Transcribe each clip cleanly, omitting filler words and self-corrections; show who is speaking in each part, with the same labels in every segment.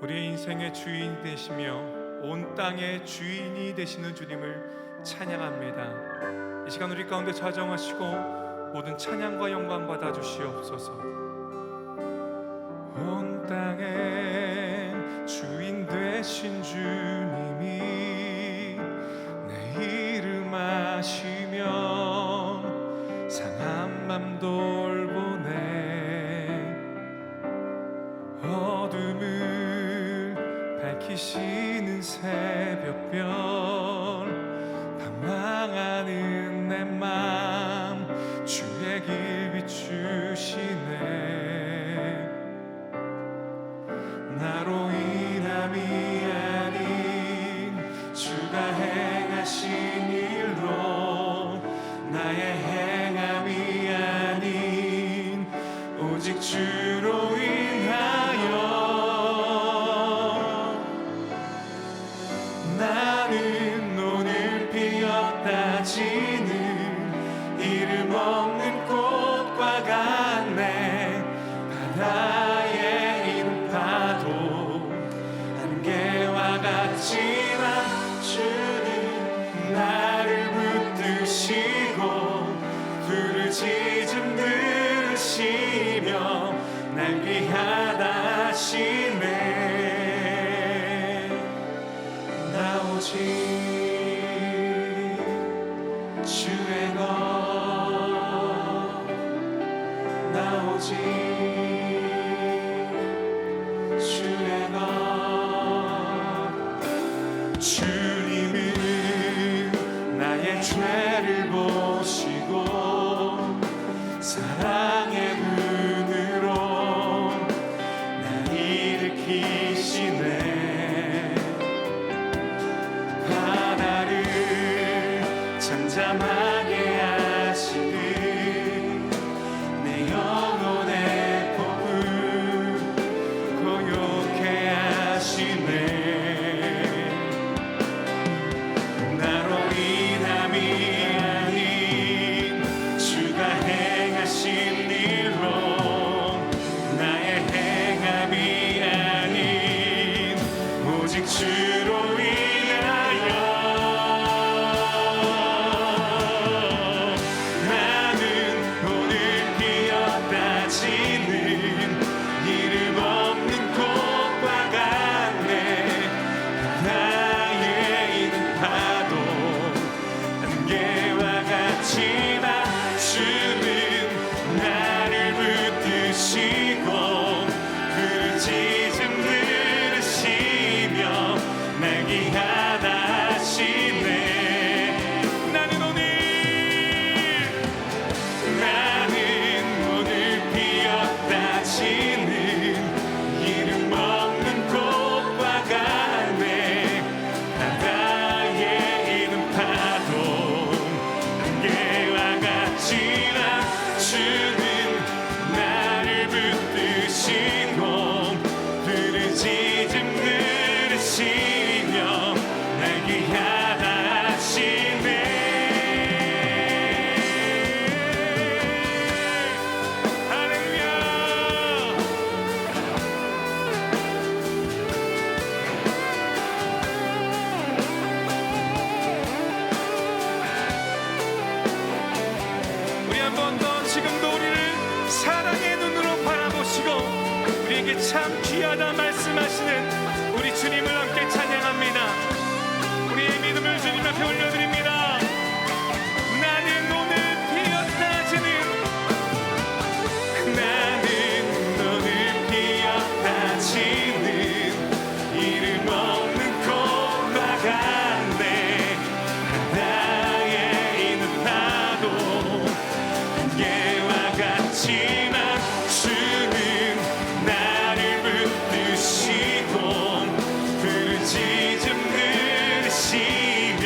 Speaker 1: 우리의 인생의 주인이 되시며 온 땅의 주인이 되시는 주님을 찬양합니다. 이 시간 우리 가운데 좌정하시고 모든 찬양과 영광 받아 주시옵소서. 온 땅의 주인 되신 주님이 내 이름 아시며 상한 맘 돌보네. 어둠을 밝히시는 새벽별 방황하는 내 맘 주의 길 비추시네. 나로 인함이 아닌 주가 행하신 일로 나의 행함이 아닌 오직 주로 인하여 나는 오늘 피었다 지는 이름 없는 꽃과 같네. 바다에 있는 파도 안개와 같지만 주는 나를 붙드시고 부르짖음 들으시며 날 귀하다 하시네. 나 오직 주의 것, 나 오직 주의 것. 주님은 나의 죄를 보시고 사랑의 눈으로 날 일으키시네. 바다를 잠잠하게 하시듯 내 영혼의 폭을 고요케 하시네. 나로 인함이 아닌 주가 행하신 일로 나의 행함이 아닌 오직 주로 인하여 나는 오늘 피었다 지는 이름 없는 꽃과 같네. 나의 있는 파도 안개와 같지만 주는 나를 붙드시고 부르짖음 들으시며 날 귀하다 하시네. 나는 오늘 피었다 지는 이름 없는 꽃과 같네. 바다에 있는 파도 안개와 같지만 주는 나를 붙드시고 부르짖음 들으시며 날 귀하다 하시네. 할렐루야. 우리 한 번 더 지금도 우리를 사랑의 눈으로 바라보시고 우리에게 참 귀하다 말씀하시는 우리 주님을 함께 찬양합니다. 우리의 믿음을 주님 앞에 올려드립니다. 나는 오늘 피었다 지는 나는 오늘 피었다 지는 이름 없는 꽃과 같네. 바다에 있는 파도 안개와 같지만 주는 나를 붙드시고 부르짖음 들으시며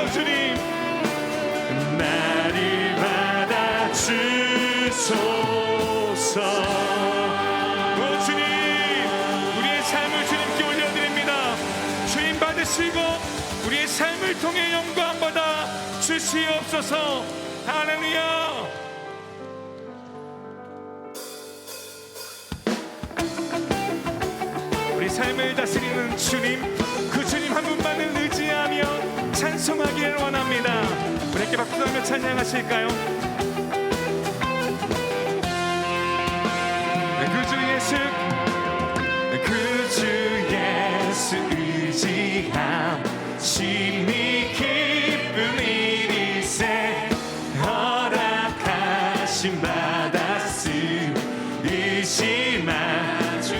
Speaker 1: 주셔서 주님 나를 받아주소서. 오 주님, 우리의 삶을 주님께 올려드립니다. 주님 받으시고 우리의 삶을 통해 영광 받아 주시옵소서. 할렐루야. 우리 삶을 다스리는 주님, 그 주님 한 분만을 의지하며 찬송하기를 원합니다. 우리 함께 박수하며 찬양하실까요? 그 주 예수 의지함 심히 기쁜 일일세. 허락하심 받았으이지만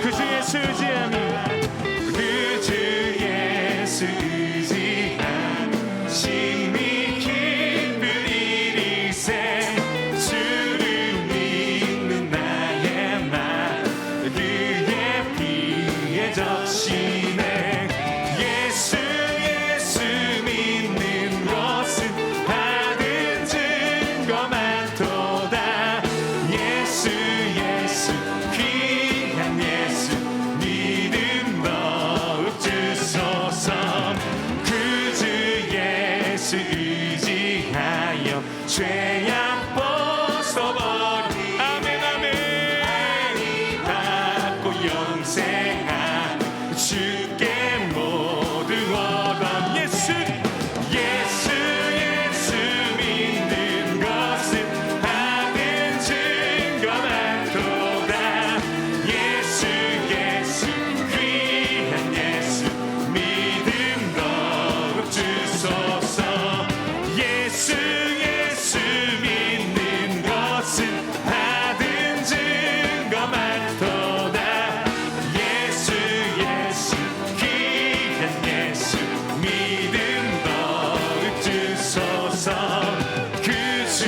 Speaker 1: 그 주 예수 의지함이 그 주 예수 의지함 심히 기쁜 일일세. 주를 믿는 나의 맘 그의 피에 적시네. 예수 예수 믿는 것은 받은 증거 많도다. 예수 예수 귀한 예수 믿음 더욱 주소서. 그 주 예수 의지하여 죄악 벗어버리 아멘 아멘 받고 영생한 주께 모든 원함. 예수 예수 예수 믿는 것은 받은 증거 많도다. 예수 예수 귀한 예수 믿음 더욱 주소서. 예수 예수 믿는 것은 받은 증거 많도다. 예수 예수 귀한 예수 믿음 더욱 주소서. 그 주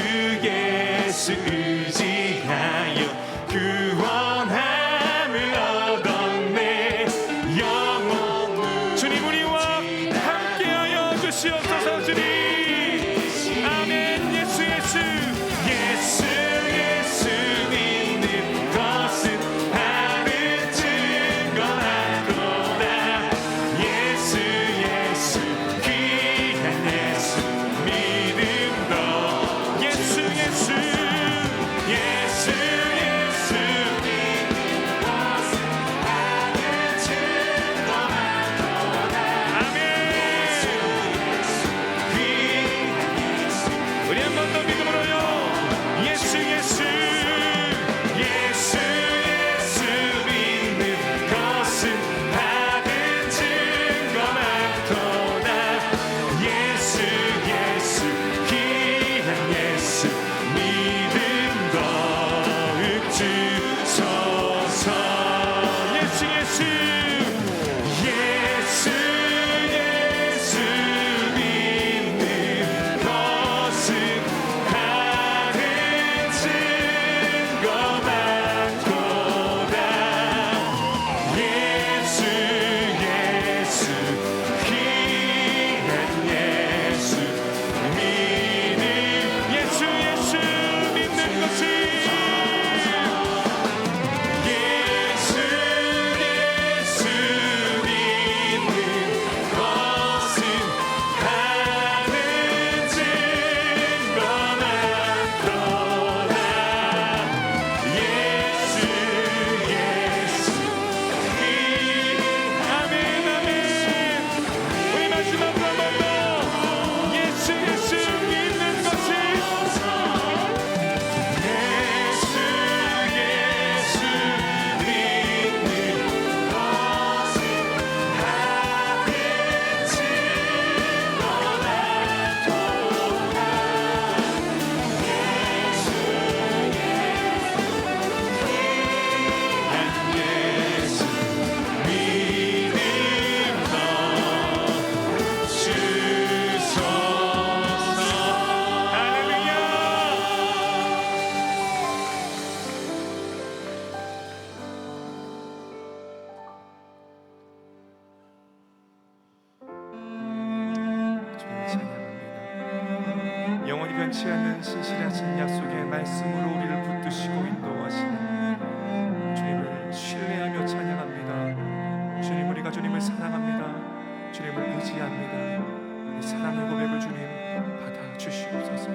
Speaker 1: 예수 의지하여 구원함을 얻었네. 영원 주님 우리와 함께하여 주시옵소서. 주님 아멘. 예수 예수 예수 예수 믿는 것은 받은 증거 많도다. 예수 예수 귀한 예수 믿음 더. 예수 예수 예수 예수 믿는 것은 받은 증거 많도다. 아멘. 예수 예수 귀한 변치 않는 신실하신 약속의 말씀으로 우리를 붙드시고 인도하시는 주님을 신뢰하며 찬양합니다. 주님, 우리가 주님을 사랑합니다. 주님을 의지합니다. 이 사랑의 고백을 주님 받아주시옵소서.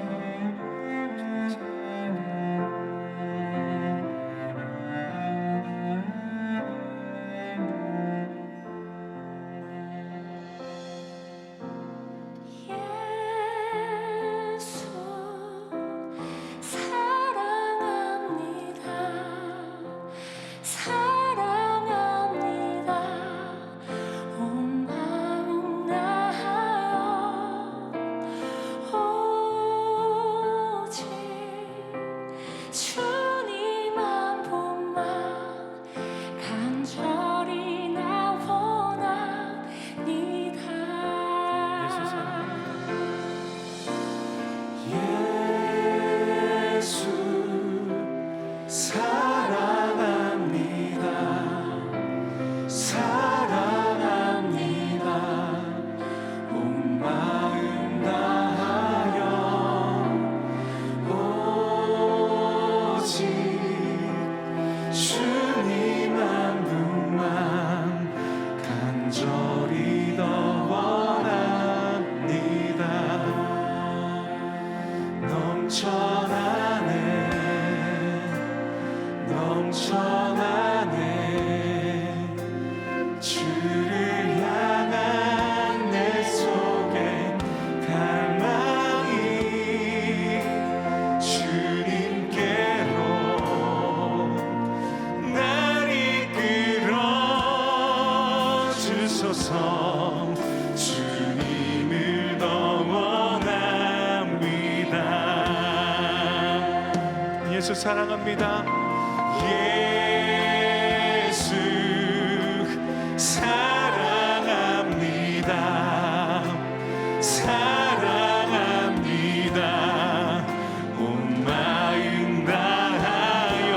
Speaker 2: 주님을 더 원합니다.
Speaker 1: 예수 사랑합니다.
Speaker 2: 예수 사랑합니다. 사랑합니다. 온 마음 다하여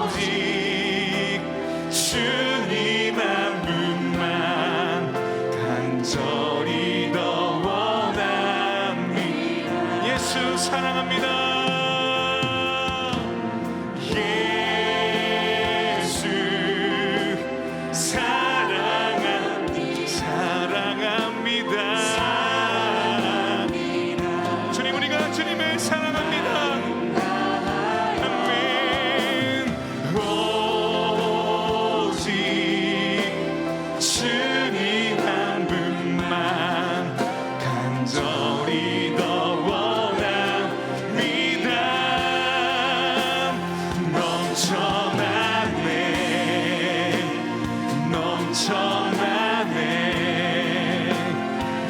Speaker 2: 오직 주님 한 분만 간절히 더 원합니다.
Speaker 1: 예수 사랑합니다. 주님, 우리가 주님을 사랑합니다. 아멘.
Speaker 2: 오직 주님 한 분만 간절히 더 원합니다. 넘쳐나네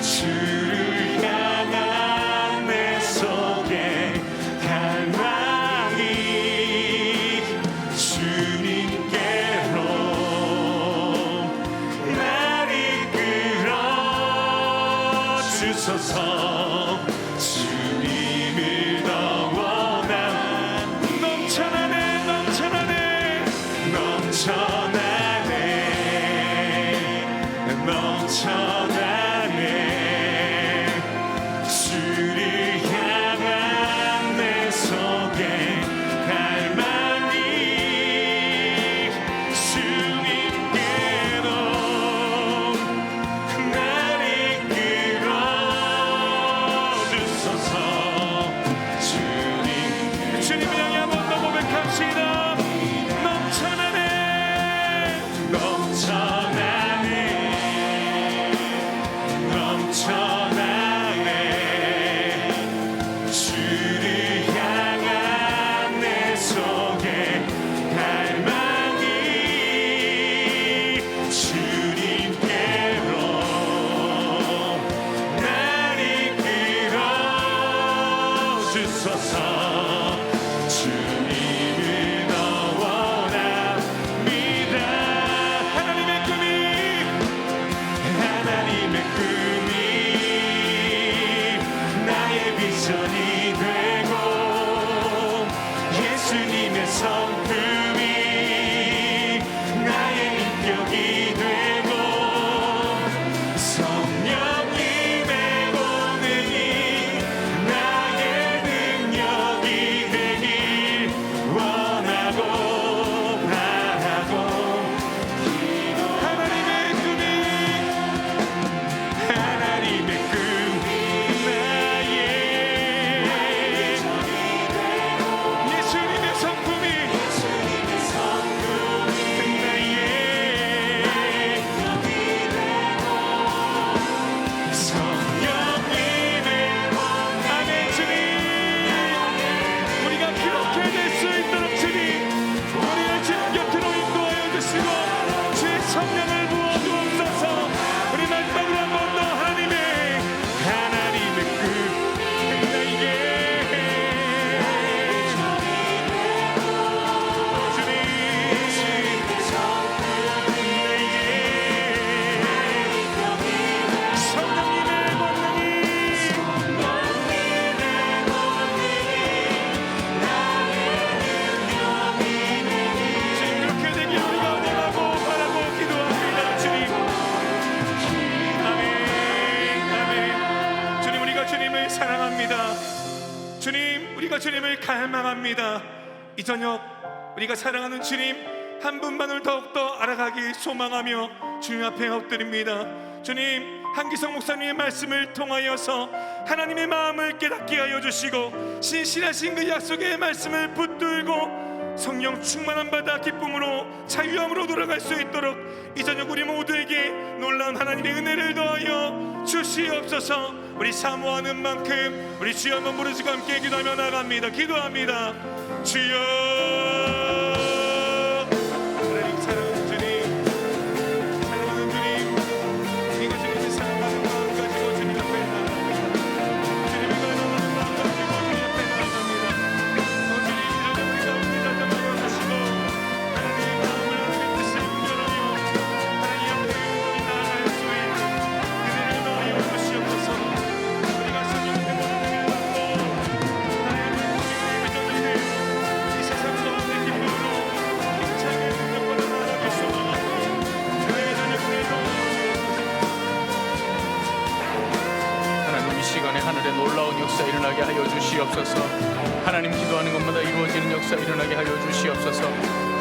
Speaker 2: 주를 향한 내 속에 갈망이 주님께로 날 이끌어 주소서. 주님을 더 원함. 넘쳐나네 주를 향한 내 속에 갈망이 주님께로 날 이끌어 주소서.
Speaker 1: 주님을 향해 한번 더 고백합시다.
Speaker 2: 넘쳐나네 주를 향한 내 속에 갈망이 주님께로 날 이끌어 주소서. 주님을 더 원합니다. 하나님의 꿈이 나의 비전이 되고 예수님의 성품이 나의 인격이 되고 성령님의
Speaker 1: 우리가 주님을 갈망합니다. 이 저녁 우리가 사랑하는 주님 한 분만을 더욱더 알아가기 소망하며 주님 앞에 엎드립니다. 주님, 한기성 목사님의 말씀을 통하여서 하나님의 마음을 깨닫게 하여 주시고 신실하신 그 약속의 말씀을 붙들고 성령 충만한 바다 기쁨으로 자유함으로 돌아갈 수 있도록 이 저녁 우리 모두에게 놀라운 하나님의 은혜를 더하여 주시옵소서. 우리 사모하는 만큼 우리 주여 한번 부르시고 함께 기도하며 나갑니다. 기도합니다. 주여, 하나님 사랑하는 주님, 사랑하는 주님, 우리가 주님을 사랑하는 마음 가지고 주님 앞에 나갑니다. 주님을 갈망하는 마음 가지고 주님 앞에 나갑니다. 주님 이전에 우리가 우리를 담아여 주시고 하나님의 마음을 하나님의 뜻을 분별하며 하나님 앞에 영원히 나아갈 수 있는 은혜를 더하여 주시옵소서. 우리가 성령의 모든 을 받고 하나님의 주님의 이 세상 가운데 기쁨으로 힘차게 능력보다 나아가길 소망하고 교회의 저녁에도
Speaker 3: 하나님, 이 시간에 하늘에 놀라운 역사 일어나게 하여 주시옵소서. 하나님, 기도하는 것마다 이루어지는 역사 일어나게 하여 주시옵소서.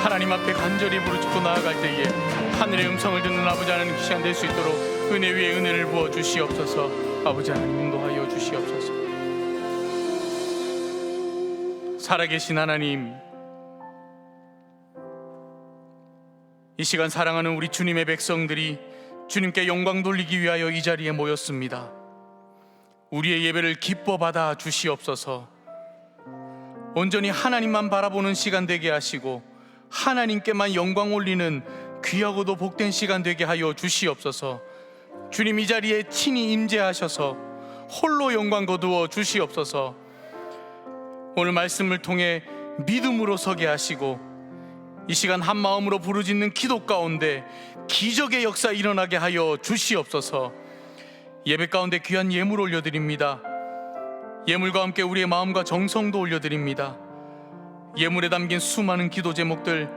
Speaker 3: 하나님 앞에 간절히 부르짖고 나아갈 때에 하늘의 음성을 듣는 아버지 하나님 그 시간 될 수 있도록 은혜 위에 은혜를 부어 주시옵소서. 아버지 하나님 인도하여 주시옵소서. 살아계신 하나님, 이 시간 사랑하는 우리 주님의 백성들이 주님께 영광 돌리기 위하여 이 자리에 모였습니다. 우리의 예배를 기뻐 받아 주시옵소서. 온전히 하나님만 바라보는 시간 되게 하시고 하나님께만 영광 올리는 귀하고도 복된 시간 되게 하여 주시옵소서. 주님, 이 자리에 친히 임재하셔서 홀로 영광 거두어 주시옵소서. 오늘 말씀을 통해 믿음으로 서게 하시고 이 시간 한 마음으로 부르짖는 기도 가운데 기적의 역사 일어나게 하여 주시옵소서. 예배 가운데 귀한 예물 올려드립니다. 예물과 함께 우리의 마음과 정성도 올려드립니다. 예물에 담긴 수많은 기도 제목들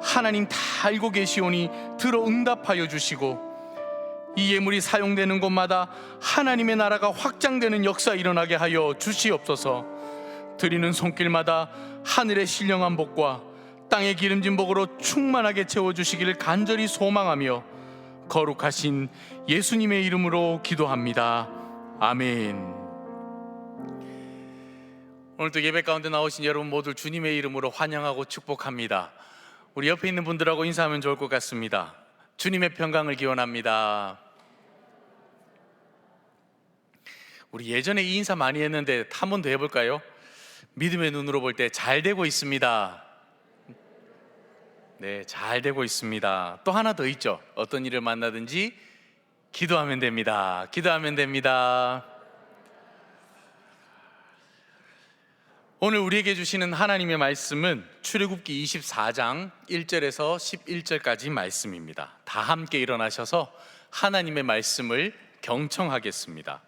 Speaker 3: 하나님 다 알고 계시오니 들어 응답하여 주시고 이 예물이 사용되는 곳마다 하나님의 나라가 확장되는 역사 일어나게 하여 주시옵소서. 드리는 손길마다 하늘의 신령한 복과 땅의 기름진 복으로 충만하게 채워주시기를 간절히 소망하며 거룩하신 예수님의 이름으로 기도합니다. 아멘. 오늘도 예배 가운데 나오신 여러분 모두 주님의 이름으로 환영하고 축복합니다. 우리 옆에 있는 분들하고 인사하면 좋을 것 같습니다. 주님의 평강을 기원합니다. 우리 예전에 이 인사 많이 했는데 한 번 더 해볼까요? 믿음의 눈으로 볼 때 잘 되고 있습니다. 네, 잘 되고 있습니다. 또 하나 더 있죠. 어떤 일을 만나든지 기도하면 됩니다. 기도하면 됩니다. 오늘 우리에게 주시는 하나님의 말씀은 출애굽기 24장 1절에서 11절까지 말씀입니다. 다 함께 일어나셔서 하나님의 말씀을 경청하겠습니다.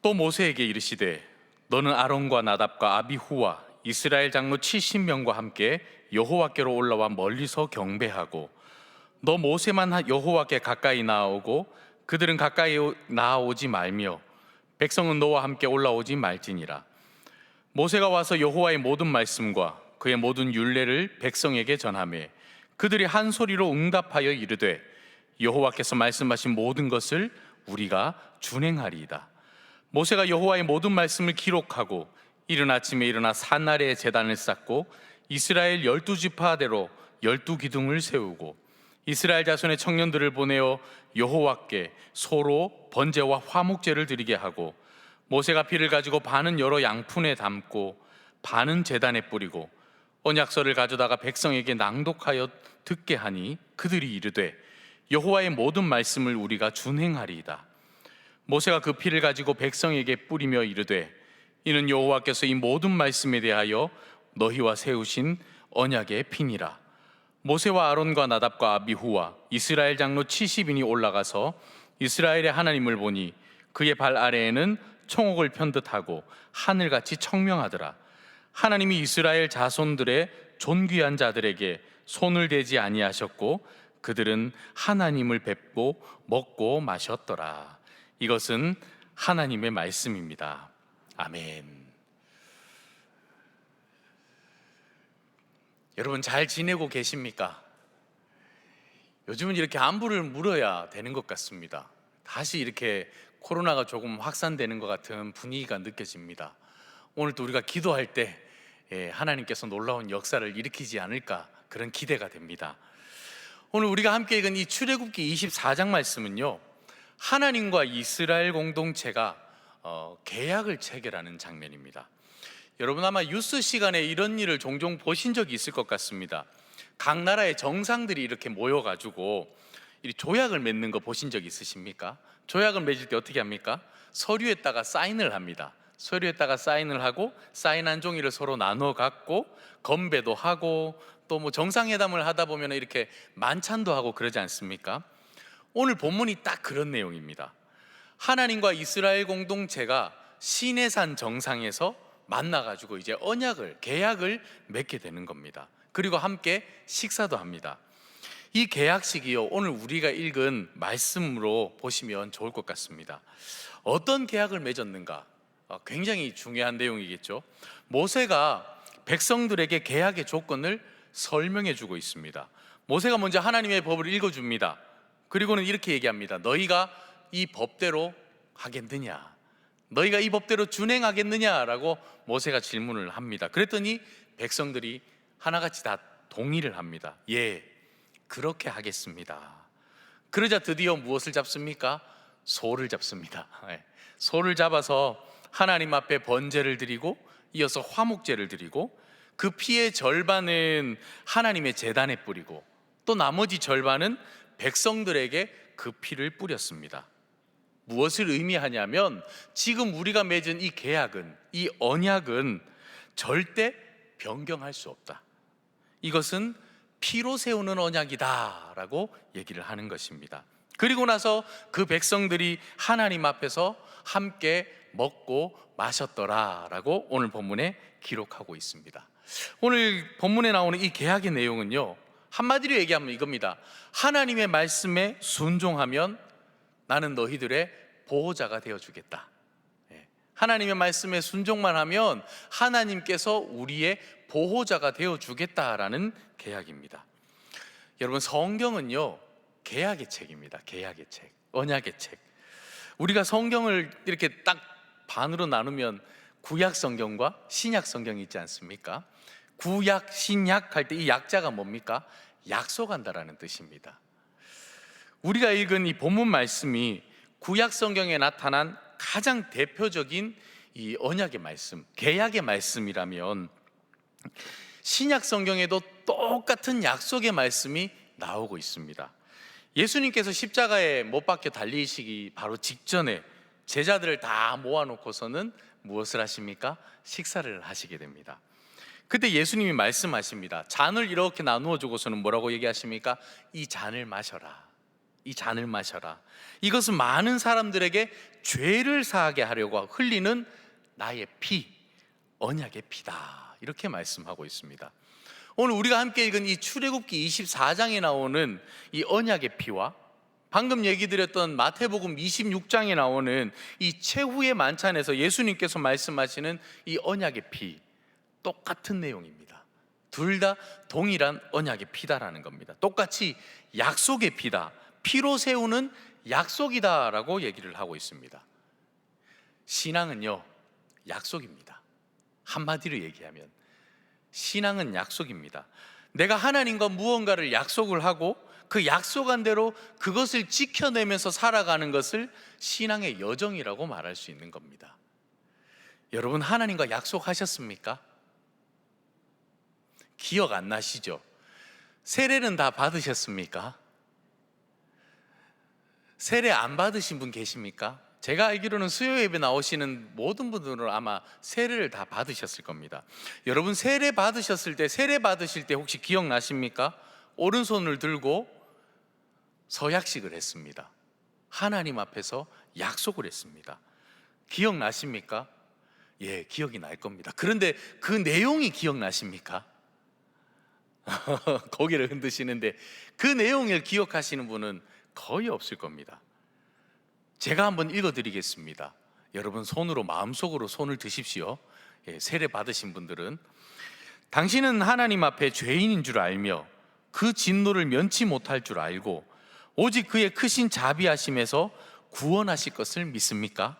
Speaker 3: 또 모세에게 이르시되 너는 아론과 나답과 아비후와 이스라엘 장로 70명과 함께 여호와께로 올라와 멀리서 경배하고 너 모세만 여호와께 가까이 나아오고 그들은 가까이 나아오지 말며 백성은 너와 함께 올라오지 말지니라. 모세가 와서 여호와의 모든 말씀과 그의 모든 율례를 백성에게 전하매 그들이 한 소리로 응답하여 이르되 여호와께서 말씀하신 모든 것을 우리가 준행하리이다. 모세가 여호와의 모든 말씀을 기록하고 이른 아침에 일어나 산 아래에 제단을 쌓고 이스라엘 12지파대로 12기둥을 세우고 이스라엘 자손의 청년들을 보내어 여호와께 소로 번제와 화목제를 드리게 하고 모세가 피를 가지고 반은 여러 양푼에 담고 반은 제단에 뿌리고 언약서를 가져다가 백성에게 낭독하여 듣게 하니 그들이 이르되 여호와의 모든 말씀을 우리가 준행하리이다. 모세가 그 피를 가지고 백성에게 뿌리며 이르되 이는 여호와께서 이 모든 말씀에 대하여 너희와 세우신 언약의 피니라. 모세와 아론과 나답과 아비후와 이스라엘 장로 70인이 올라가서 이스라엘의 하나님을 보니 그의 발 아래에는 청옥을 편듯하고 하늘같이 청명하더라. 하나님이 이스라엘 자손들의 존귀한 자들에게 손을 대지 아니하셨고 그들은 하나님을 뵙고 먹고 마셨더라. 이것은 하나님의 말씀입니다. 아멘. 여러분 잘 지내고 계십니까? 요즘은 이렇게 안부를 물어야 되는 것 같습니다. 다시 이렇게 코로나가 조금 확산되는 것 같은 분위기가 느껴집니다. 오늘도 우리가 기도할 때 하나님께서 놀라운 역사를 일으키지 않을까 그런 기대가 됩니다. 오늘 우리가 함께 읽은 이 출애굽기 24장 말씀은요, 하나님과 이스라엘 공동체가 계약을 체결하는 장면입니다. 여러분 아마 뉴스 시간에 이런 일을 종종 보신 적이 있을 것 같습니다. 각 나라의 정상들이 이렇게 모여가지고 이 조약을 맺는 거 보신 적 있으십니까? 조약을 맺을 때 어떻게 합니까? 서류에다가 사인을 합니다. 서류에다가 사인을 하고 사인한 종이를 서로 나눠 갖고 건배도 하고 또 뭐 정상회담을 하다 보면 이렇게 만찬도 하고 그러지 않습니까? 오늘 본문이 딱 그런 내용입니다. 하나님과 이스라엘 공동체가 시내산 정상에서 만나가지고 이제 언약을, 계약을 맺게 되는 겁니다. 그리고 함께 식사도 합니다. 이 계약식이요, 오늘 우리가 읽은 말씀으로 보시면 좋을 것 같습니다. 어떤 계약을 맺었는가? 굉장히 중요한 내용이겠죠. 모세가 백성들에게 계약의 조건을 설명해 주고 있습니다. 모세가 먼저 하나님의 법을 읽어줍니다. 그리고는 이렇게 얘기합니다. 너희가 이 법대로 하겠느냐? 너희가 이 법대로 준행하겠느냐라고 모세가 질문을 합니다. 그랬더니 백성들이 하나같이 다 동의를 합니다. 예, 그렇게 하겠습니다. 그러자 드디어 무엇을 잡습니까? 소를 잡습니다. 소를 잡아서 하나님 앞에 번제를 드리고 이어서 화목제를 드리고 그 피의 절반은 하나님의 제단에 뿌리고 또 나머지 절반은 백성들에게 그 피를 뿌렸습니다. 무엇을 의미하냐면 지금 우리가 맺은 이 계약은, 이 언약은 절대 변경할 수 없다. 이것은 피로 세우는 언약이다 라고 얘기를 하는 것입니다. 그리고 나서 그 백성들이 하나님 앞에서 함께 먹고 마셨더라 라고 오늘 본문에 기록하고 있습니다. 오늘 본문에 나오는 이 계약의 내용은요, 한마디로 얘기하면 이겁니다. 하나님의 말씀에 순종하면 나는 너희들의 보호자가 되어주겠다. 하나님의 말씀에 순종만 하면 하나님께서 우리의 보호자가 되어주겠다라는 계약입니다. 여러분 성경은요, 계약의 책입니다. 계약의 책, 언약의 책. 우리가 성경을 이렇게 딱 반으로 나누면 구약 성경과 신약 성경이 있지 않습니까? 구약, 신약 할 때 이 약자가 뭡니까? 약속한다라는 뜻입니다. 우리가 읽은 이 본문 말씀이 구약 성경에 나타난 가장 대표적인 이 언약의 말씀, 계약의 말씀이라면 신약 성경에도 똑같은 약속의 말씀이 나오고 있습니다. 예수님께서 십자가에 못 박혀 달리시기 바로 직전에 제자들을 다 모아놓고서는 무엇을 하십니까? 식사를 하시게 됩니다. 그때 예수님이 말씀하십니다. 잔을 이렇게 나누어 주고서는 뭐라고 얘기하십니까? 이 잔을 마셔라. 이 잔을 마셔라. 이것은 많은 사람들에게 죄를 사하게 하려고 흘리는 나의 피, 언약의 피다. 이렇게 말씀하고 있습니다. 오늘 우리가 함께 읽은 이 출애굽기 24장에 나오는 이 언약의 피와 방금 얘기 드렸던 마태복음 26장에 나오는 이 최후의 만찬에서 예수님께서 말씀하시는 이 언약의 피, 똑같은 내용입니다. 둘 다 동일한 언약의 피다라는 겁니다. 똑같이 약속의 피다, 피로 세우는 약속이다라고 얘기를 하고 있습니다. 신앙은요, 약속입니다. 한마디로 얘기하면 신앙은 약속입니다. 내가 하나님과 무언가를 약속을 하고 그 약속한 대로 그것을 지켜내면서 살아가는 것을 신앙의 여정이라고 말할 수 있는 겁니다. 여러분 하나님과 약속하셨습니까? 기억 안 나시죠? 세례는 다 받으셨습니까? 세례 안 받으신 분 계십니까? 제가 알기로는 수요 예배 나오시는 모든 분들은 아마 세례를 다 받으셨을 겁니다. 여러분 세례 받으셨을 때, 세례 받으실 때 혹시 기억나십니까? 오른손을 들고 서약식을 했습니다. 하나님 앞에서 약속을 했습니다. 기억나십니까? 예, 기억이 날 겁니다. 그런데 그 내용이 기억나십니까? 고개를 흔드시는데 그 내용을 기억하시는 분은 거의 없을 겁니다. 제가 한번 읽어드리겠습니다. 여러분 손으로 마음속으로 손을 드십시오. 세례 받으신 분들은 당신은 하나님 앞에 죄인인 줄 알며 그 진노를 면치 못할 줄 알고 오직 그의 크신 자비하심에서 구원하실 것을 믿습니까?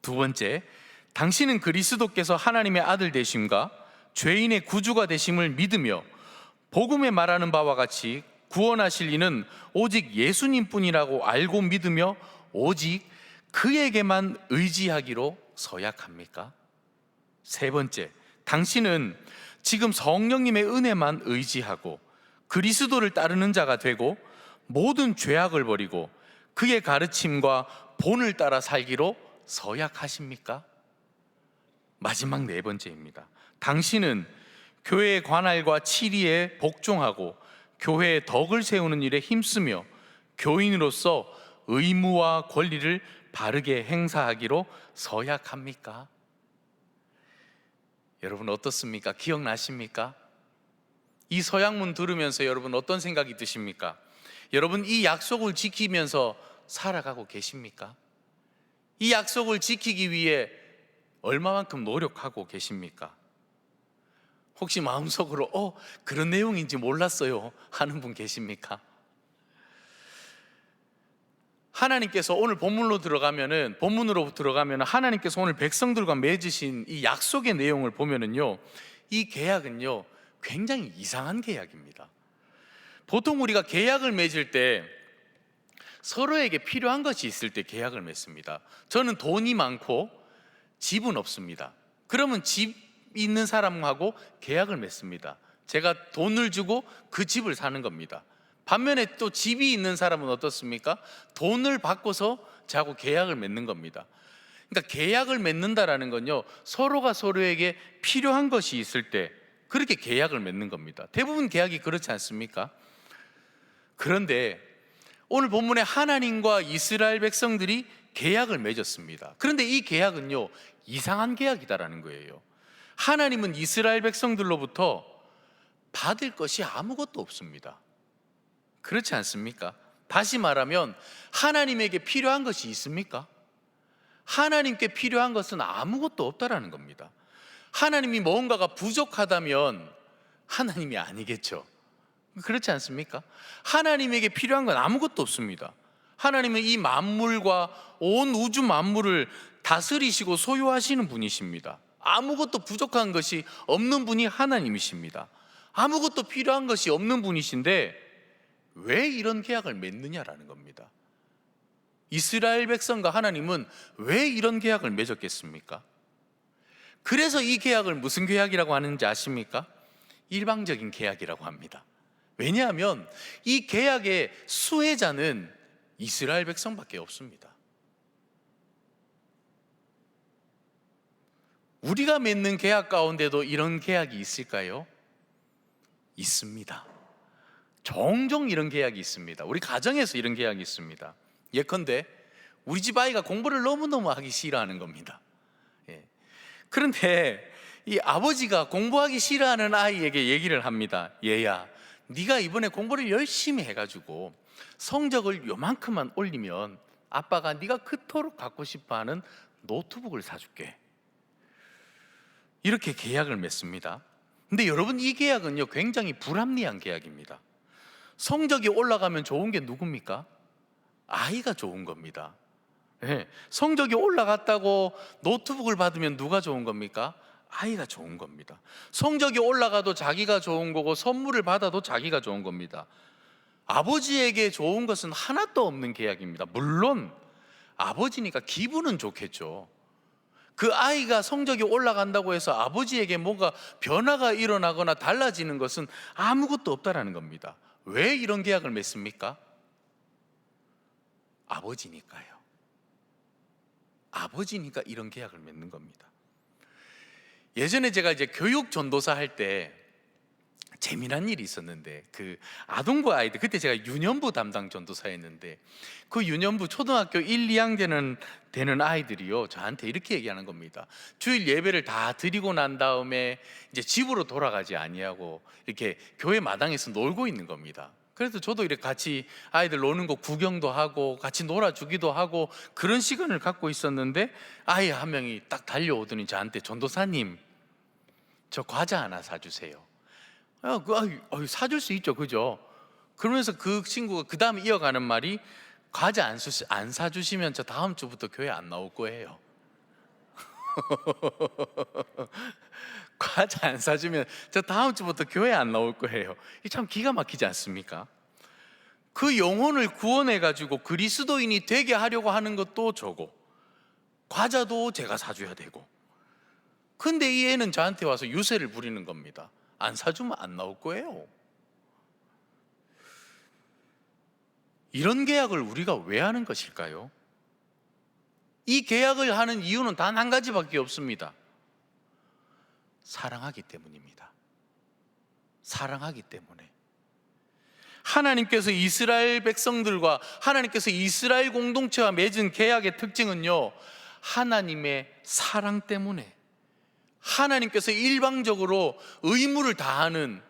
Speaker 3: 두 번째, 당신은 그리스도께서 하나님의 아들 되심과 죄인의 구주가 되심을 믿으며 복음에 말하는 바와 같이 구원하실 이는 오직 예수님뿐이라고 알고 믿으며 오직 그에게만 의지하기로 서약합니까? 세 번째, 당신은 지금 성령님의 은혜만 의지하고 그리스도를 따르는 자가 되고 모든 죄악을 버리고 그의 가르침과 본을 따라 살기로 서약하십니까? 마지막 네 번째입니다. 당신은 교회의 관할과 치리에 복종하고 교회의 덕을 세우는 일에 힘쓰며 교인으로서 의무와 권리를 바르게 행사하기로 서약합니까? 여러분 어떻습니까? 기억나십니까? 이 서약문 들으면서 여러분 어떤 생각이 드십니까? 여러분 이 약속을 지키면서 살아가고 계십니까? 이 약속을 지키기 위해 얼마만큼 노력하고 계십니까? 혹시 마음속으로 그런 내용인지 몰랐어요 하는 분 계십니까? 하나님께서 오늘 본문으로 들어가면은 하나님께서 오늘 백성들과 맺으신 이 약속의 내용을 보면은요, 이 계약은요 굉장히 이상한 계약입니다. 보통 우리가 계약을 맺을 때 서로에게 필요한 것이 있을 때 계약을 맺습니다. 저는 돈이 많고 집은 없습니다. 그러면 집 있는 사람하고 계약을 맺습니다. 제가 돈을 주고 그 집을 사는 겁니다. 반면에 또 집이 있는 사람은 어떻습니까? 돈을 받고서 저하고 계약을 맺는 겁니다. 그러니까 계약을 맺는다라는 건요, 서로가 서로에게 필요한 것이 있을 때 그렇게 계약을 맺는 겁니다. 대부분 계약이 그렇지 않습니까? 그런데 오늘 본문에 하나님과 이스라엘 백성들이 계약을 맺었습니다. 그런데 이 계약은요 이상한 계약이다라는 거예요. 하나님은 이스라엘 백성들로부터 받을 것이 아무것도 없습니다. 그렇지 않습니까? 다시 말하면 하나님에게 필요한 것이 있습니까? 하나님께 필요한 것은 아무것도 없다라는 겁니다. 하나님이 뭔가가 부족하다면 하나님이 아니겠죠. 그렇지 않습니까? 하나님에게 필요한 건 아무것도 없습니다. 하나님은 이 만물과 온 우주 만물을 다스리시고 소유하시는 분이십니다. 아무것도 부족한 것이 없는 분이 하나님이십니다. 아무것도 필요한 것이 없는 분이신데 왜 이런 계약을 맺느냐라는 겁니다. 이스라엘 백성과 하나님은 왜 이런 계약을 맺었겠습니까? 그래서 이 계약을 무슨 계약이라고 하는지 아십니까? 일방적인 계약이라고 합니다. 왜냐하면 이 계약의 수혜자는 이스라엘 백성밖에 없습니다. 우리가 맺는 계약 가운데도 이런 계약이 있을까요? 있습니다. 종종 이런 계약이 있습니다. 우리 가정에서 이런 계약이 있습니다. 예컨대 우리 집 아이가 공부를 너무너무 하기 싫어하는 겁니다. 그런데 이 아버지가 공부하기 싫어하는 아이에게 얘기를 합니다. 얘야, 네가 이번에 공부를 열심히 해가지고 성적을 요만큼만 올리면 아빠가 네가 그토록 갖고 싶어하는 노트북을 사줄게. 이렇게 계약을 맺습니다. 근데 여러분 이 계약은요 굉장히 불합리한 계약입니다. 성적이 올라가면 좋은 게 누굽니까? 아이가 좋은 겁니다. 성적이 올라갔다고 노트북을 받으면 누가 좋은 겁니까? 아이가 좋은 겁니다. 성적이 올라가도 자기가 좋은 거고 선물을 받아도 자기가 좋은 겁니다. 아버지에게 좋은 것은 하나도 없는 계약입니다. 물론 아버지니까 기분은 좋겠죠. 그 아이가 성적이 올라간다고 해서 아버지에게 뭔가 변화가 일어나거나 달라지는 것은 아무것도 없다라는 겁니다. 왜 이런 계약을 맺습니까? 아버지니까요. 아버지니까 이런 계약을 맺는 겁니다. 예전에 제가 이제 교육 전도사 할 때 재미난 일이 있었는데, 그 아동부 아이들, 그때 제가 유년부 담당 전도사였는데 그 유년부 초등학교 1, 2학년 되는 아이들이요 저한테 이렇게 얘기하는 겁니다. 주일 예배를 다 드리고 난 다음에 이제 집으로 돌아가지 아니하고 이렇게 교회 마당에서 놀고 있는 겁니다. 그래서 저도 이렇게 같이 아이들 노는 거 구경도 하고 같이 놀아주기도 하고 그런 시간을 갖고 있었는데, 아이 한 명이 딱 달려오더니 저한테, 전도사님 저 과자 하나 사주세요. 사줄 수 있죠, 그죠? 그러면서 그 친구가 그 다음에 이어가는 말이, 과자 안 사주시면 저 다음 주부터 교회 안 나올 거예요. 과자 안 사주면 저 다음 주부터 교회 안 나올 거예요. 이 참 기가 막히지 않습니까? 그 영혼을 구원해 가지고 그리스도인이 되게 하려고 하는 것도 저고, 과자도 제가 사줘야 되고. 근데 이 애는 저한테 와서 유세를 부리는 겁니다. 안 사주면 안 나올 거예요. 이런 계약을 우리가 왜 하는 것일까요? 이 계약을 하는 이유는 단 한 가지밖에 없습니다. 사랑하기 때문입니다. 사랑하기 때문에. 하나님께서 이스라엘 백성들과 하나님께서 이스라엘 공동체와 맺은 계약의 특징은요, 하나님의 사랑 때문에, 하나님께서 일방적으로 의무를 다하는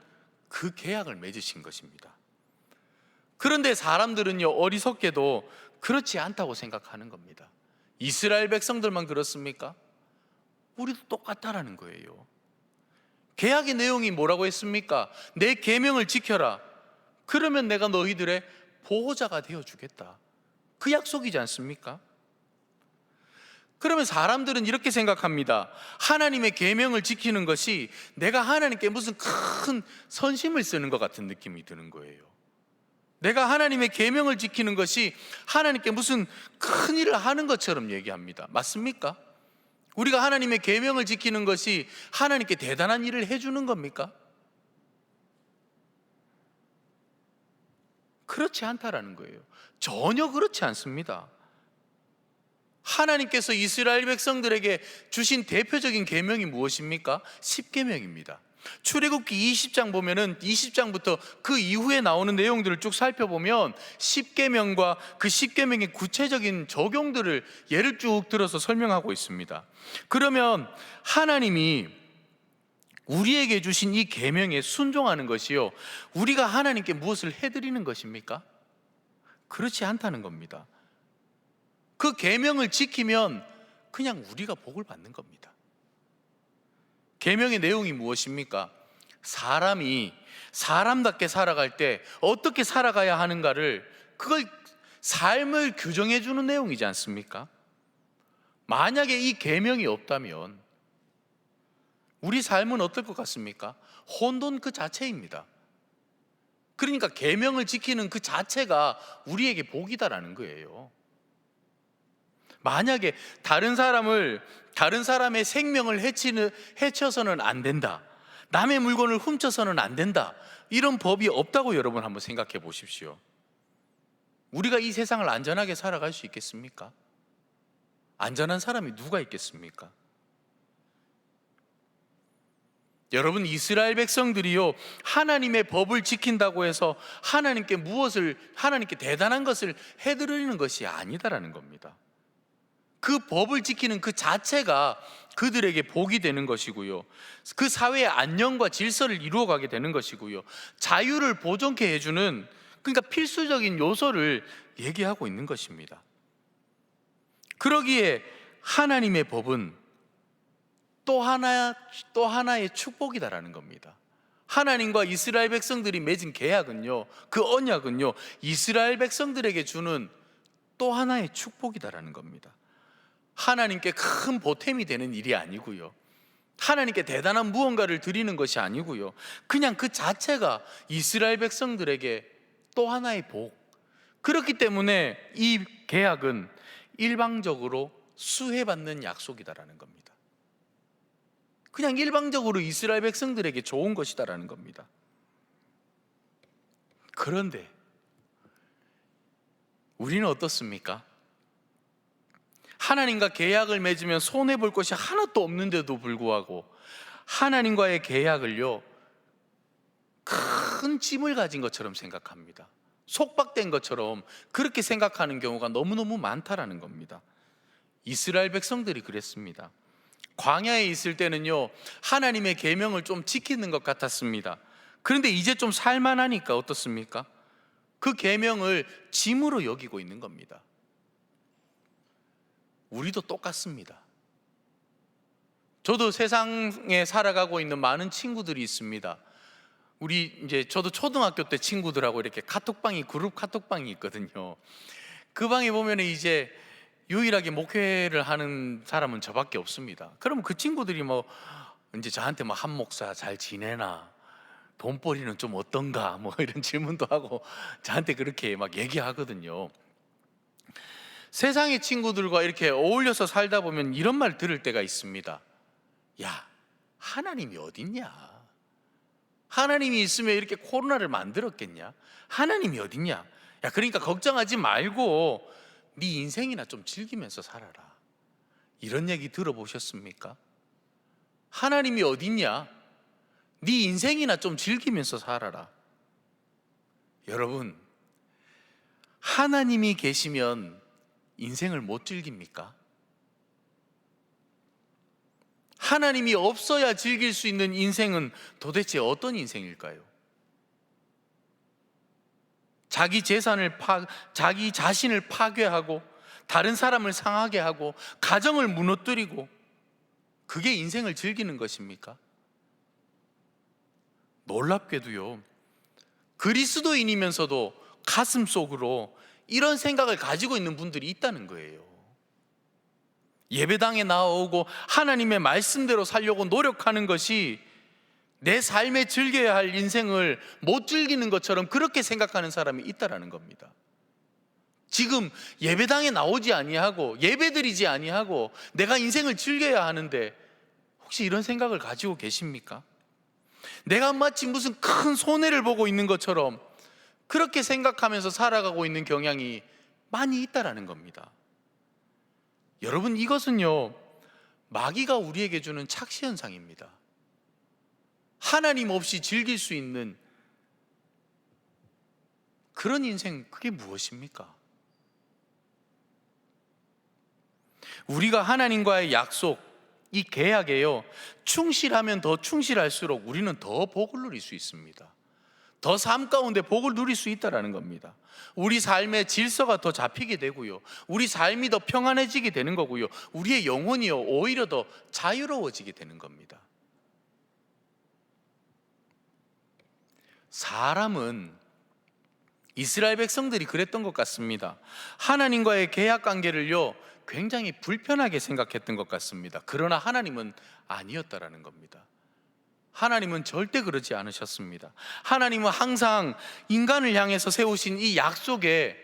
Speaker 3: 그 계약을 맺으신 것입니다. 그런데 사람들은요, 어리석게도 그렇지 않다고 생각하는 겁니다. 이스라엘 백성들만 그렇습니까? 우리도 똑같다라는 거예요. 계약의 내용이 뭐라고 했습니까? 내 계명을 지켜라. 그러면 내가 너희들의 보호자가 되어주겠다. 그 약속이지 않습니까? 그러면 사람들은 이렇게 생각합니다. 하나님의 계명을 지키는 것이 내가 하나님께 무슨 큰 선심을 쓰는 것 같은 느낌이 드는 거예요. 내가 하나님의 계명을 지키는 것이 하나님께 무슨 큰 일을 하는 것처럼 얘기합니다. 맞습니까? 우리가 하나님의 계명을 지키는 것이 하나님께 대단한 일을 해주는 겁니까? 그렇지 않다라는 거예요. 전혀 그렇지 않습니다. 하나님께서 이스라엘 백성들에게 주신 대표적인 계명이 무엇입니까? 10계명입니다. 출애굽기 20장 보면은 20장부터 그 이후에 나오는 내용들을 쭉 살펴보면 10계명과 그 10계명의 구체적인 적용들을 예를 쭉 들어서 설명하고 있습니다. 그러면 하나님이 우리에게 주신 이 계명에 순종하는 것이요, 우리가 하나님께 무엇을 해드리는 것입니까? 그렇지 않다는 겁니다. 그 계명을 지키면 그냥 우리가 복을 받는 겁니다. 계명의 내용이 무엇입니까? 사람이 사람답게 살아갈 때 어떻게 살아가야 하는가를, 그걸 삶을 규정해 주는 내용이지 않습니까? 만약에 이 계명이 없다면 우리 삶은 어떨 것 같습니까? 혼돈 그 자체입니다. 그러니까 계명을 지키는 그 자체가 우리에게 복이다라는 거예요. 만약에 다른 사람의 생명을 해쳐서는 안 된다, 남의 물건을 훔쳐서는 안 된다, 이런 법이 없다고 여러분 한번 생각해 보십시오. 우리가 이 세상을 안전하게 살아갈 수 있겠습니까? 안전한 사람이 누가 있겠습니까? 여러분, 이스라엘 백성들이요, 하나님의 법을 지킨다고 해서 하나님께 대단한 것을 해드리는 것이 아니다라는 겁니다. 그 법을 지키는 그 자체가 그들에게 복이 되는 것이고요, 그 사회의 안녕과 질서를 이루어가게 되는 것이고요, 자유를 보존케 해주는, 그러니까 필수적인 요소를 얘기하고 있는 것입니다. 그러기에 하나님의 법은 또 하나의 축복이다라는 겁니다. 하나님과 이스라엘 백성들이 맺은 계약은요, 그 언약은요, 이스라엘 백성들에게 주는 또 하나의 축복이다라는 겁니다. 하나님께 큰 보탬이 되는 일이 아니고요, 하나님께 대단한 무언가를 드리는 것이 아니고요, 그냥 그 자체가 이스라엘 백성들에게 또 하나의 복. 그렇기 때문에 이 계약은 일방적으로 수혜받는 약속이다라는 겁니다. 그냥 일방적으로 이스라엘 백성들에게 좋은 것이다라는 겁니다. 그런데 우리는 어떻습니까? 하나님과 계약을 맺으면 손해볼 것이 하나도 없는데도 불구하고 하나님과의 계약을요, 큰 짐을 가진 것처럼 생각합니다. 속박된 것처럼 그렇게 생각하는 경우가 너무너무 많다라는 겁니다. 이스라엘 백성들이 그랬습니다. 광야에 있을 때는요, 하나님의 계명을 좀 지키는 것 같았습니다. 그런데 이제 좀 살만하니까 어떻습니까? 그 계명을 짐으로 여기고 있는 겁니다. 우리도 똑같습니다. 저도 세상에 살아가고 있는 많은 친구들이 있습니다. 저도 초등학교 때 친구들하고 이렇게 그룹 카톡방이 있거든요. 그 방에 보면 이제 유일하게 목회를 하는 사람은 저밖에 없습니다. 그러면 그 친구들이 이제 저한테 한 목사 잘 지내나, 돈벌이는 좀 어떤가, 이런 질문도 하고 저한테 그렇게 막 얘기하거든요. 세상의 친구들과 이렇게 어울려서 살다 보면 이런 말 들을 때가 있습니다. 야, 하나님이 어딨냐? 하나님이 있으면 이렇게 코로나를 만들었겠냐? 하나님이 어딨냐? 야, 그러니까 걱정하지 말고 네 인생이나 좀 즐기면서 살아라. 이런 얘기 들어보셨습니까? 하나님이 어딨냐? 네 인생이나 좀 즐기면서 살아라. 여러분, 하나님이 계시면 인생을 못 즐깁니까? 하나님이 없어야 즐길 수 있는 인생은 도대체 어떤 인생일까요? 자기 자신을 파괴하고 다른 사람을 상하게 하고 가정을 무너뜨리고, 그게 인생을 즐기는 것입니까? 놀랍게도요, 그리스도인이면서도 가슴 속으로 이런 생각을 가지고 있는 분들이 있다는 거예요. 예배당에 나오고 하나님의 말씀대로 살려고 노력하는 것이 내 삶에 즐겨야 할 인생을 못 즐기는 것처럼 그렇게 생각하는 사람이 있다라는 겁니다. 지금 예배당에 나오지 아니하고 예배드리지 아니하고 내가 인생을 즐겨야 하는데, 혹시 이런 생각을 가지고 계십니까? 내가 마치 무슨 큰 손해를 보고 있는 것처럼 그렇게 생각하면서 살아가고 있는 경향이 많이 있다라는 겁니다. 여러분, 이것은요, 마귀가 우리에게 주는 착시 현상입니다. 하나님 없이 즐길 수 있는 그런 인생, 그게 무엇입니까? 우리가 하나님과의 약속, 이 계약에요, 충실하면 더 충실할수록 우리는 더 복을 누릴 수 있습니다. 더 삶 가운데 복을 누릴 수 있다는 겁니다. 우리 삶의 질서가 더 잡히게 되고요, 우리 삶이 더 평안해지게 되는 거고요, 우리의 영혼이요 오히려 더 자유로워지게 되는 겁니다. 사람은, 이스라엘 백성들이 그랬던 것 같습니다. 하나님과의 계약 관계를요 굉장히 불편하게 생각했던 것 같습니다. 그러나 하나님은 아니었다라는 겁니다. 하나님은 절대 그러지 않으셨습니다. 하나님은 항상 인간을 향해서 세우신 이 약속에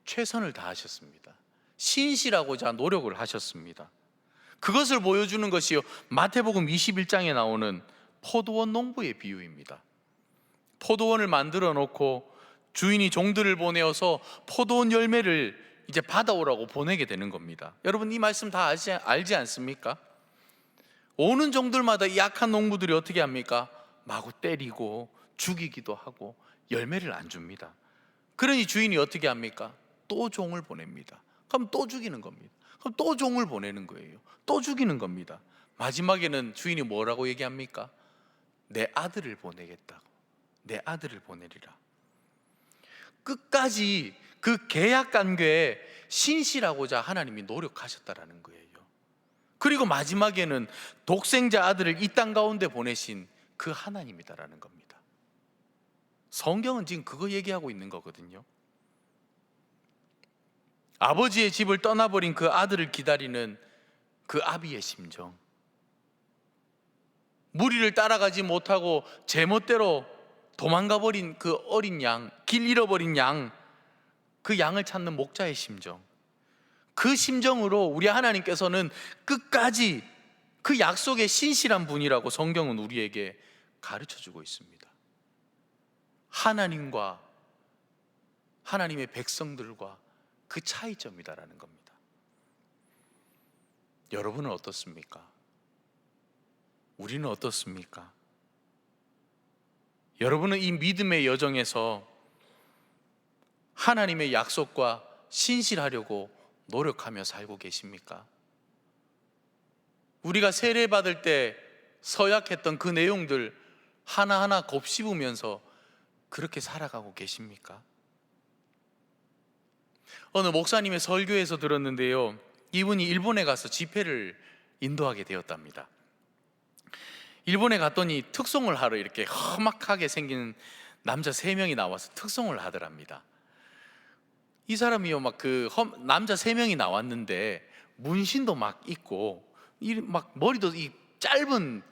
Speaker 3: 최선을 다하셨습니다. 신실하고자 노력을 하셨습니다. 그것을 보여주는 것이요, 마태복음 21장에 나오는 포도원 농부의 비유입니다. 포도원을 만들어 놓고 주인이 종들을 보내어서 포도원 열매를 이제 받아오라고 보내게 되는 겁니다. 여러분, 이 말씀 다 알지 않습니까? 오는 종들마다 이 약한 농부들이 어떻게 합니까? 마구 때리고 죽이기도 하고 열매를 안 줍니다. 그러니 주인이 어떻게 합니까? 또 종을 보냅니다. 그럼 또 죽이는 겁니다. 그럼 또 종을 보내는 거예요. 또 죽이는 겁니다. 마지막에는 주인이 뭐라고 얘기합니까? 내 아들을 보내겠다고. 내 아들을 보내리라. 끝까지 그 계약 관계에 신실하고자 하나님이 노력하셨다라는 거예요. 그리고 마지막에는 독생자 아들을 이 땅 가운데 보내신 그 하나님이다라는 겁니다. 성경은 지금 그거 얘기하고 있는 거거든요. 아버지의 집을 떠나버린 그 아들을 기다리는 그 아비의 심정, 무리를 따라가지 못하고 제멋대로 도망가버린 그 어린 양, 길 잃어버린 양, 그 양을 찾는 목자의 심정, 그 심정으로 우리 하나님께서는 끝까지 그 약속에 신실한 분이라고 성경은 우리에게 가르쳐주고 있습니다. 하나님과 하나님의 백성들과 그 차이점이다라는 겁니다. 여러분은 어떻습니까? 우리는 어떻습니까? 여러분은 이 믿음의 여정에서 하나님의 약속과 신실하려고 노력하며 살고 계십니까? 우리가 세례받을 때 서약했던 그 내용들 하나하나 곱씹으면서 그렇게 살아가고 계십니까? 어느 목사님의 설교에서 들었는데요, 이분이 일본에 가서 집회를 인도하게 되었답니다. 일본에 갔더니 특송을 하러 이렇게 험악하게 생긴 남자 3명이 나와서 특송을 하더랍니다. 이 사람이요, 남자 3명이 나왔는데 문신도 막 있고, 막 머리도 이 짧은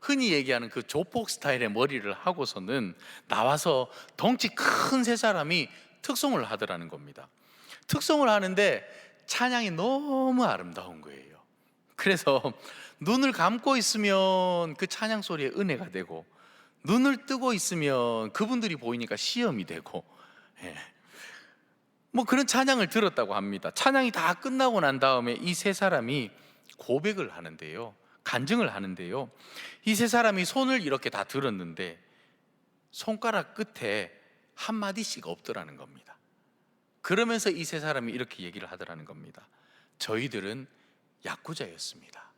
Speaker 3: 흔히 얘기하는 그 조폭 스타일의 머리를 하고서는 나와서 덩치 큰 3사람이 특송을 하더라는 겁니다. 특송을 하는데 찬양이 너무 아름다운 거예요. 그래서 눈을 감고 있으면 그 찬양 소리에 은혜가 되고, 눈을 뜨고 있으면 그분들이 보이니까 시험이 되고, 뭐 그런 찬양을 들었다고 합니다. 찬양이 다 끝나고 난 다음에 이 3사람이 고백을 하는데요, 간증을 하는데요, 이 3사람이 손을 이렇게 다 들었는데 손가락 끝에 한마디씩 없더라는 겁니다. 그러면서 이 3사람이 이렇게 얘기를 하더라는 겁니다. 저희들은 야쿠자였습니다.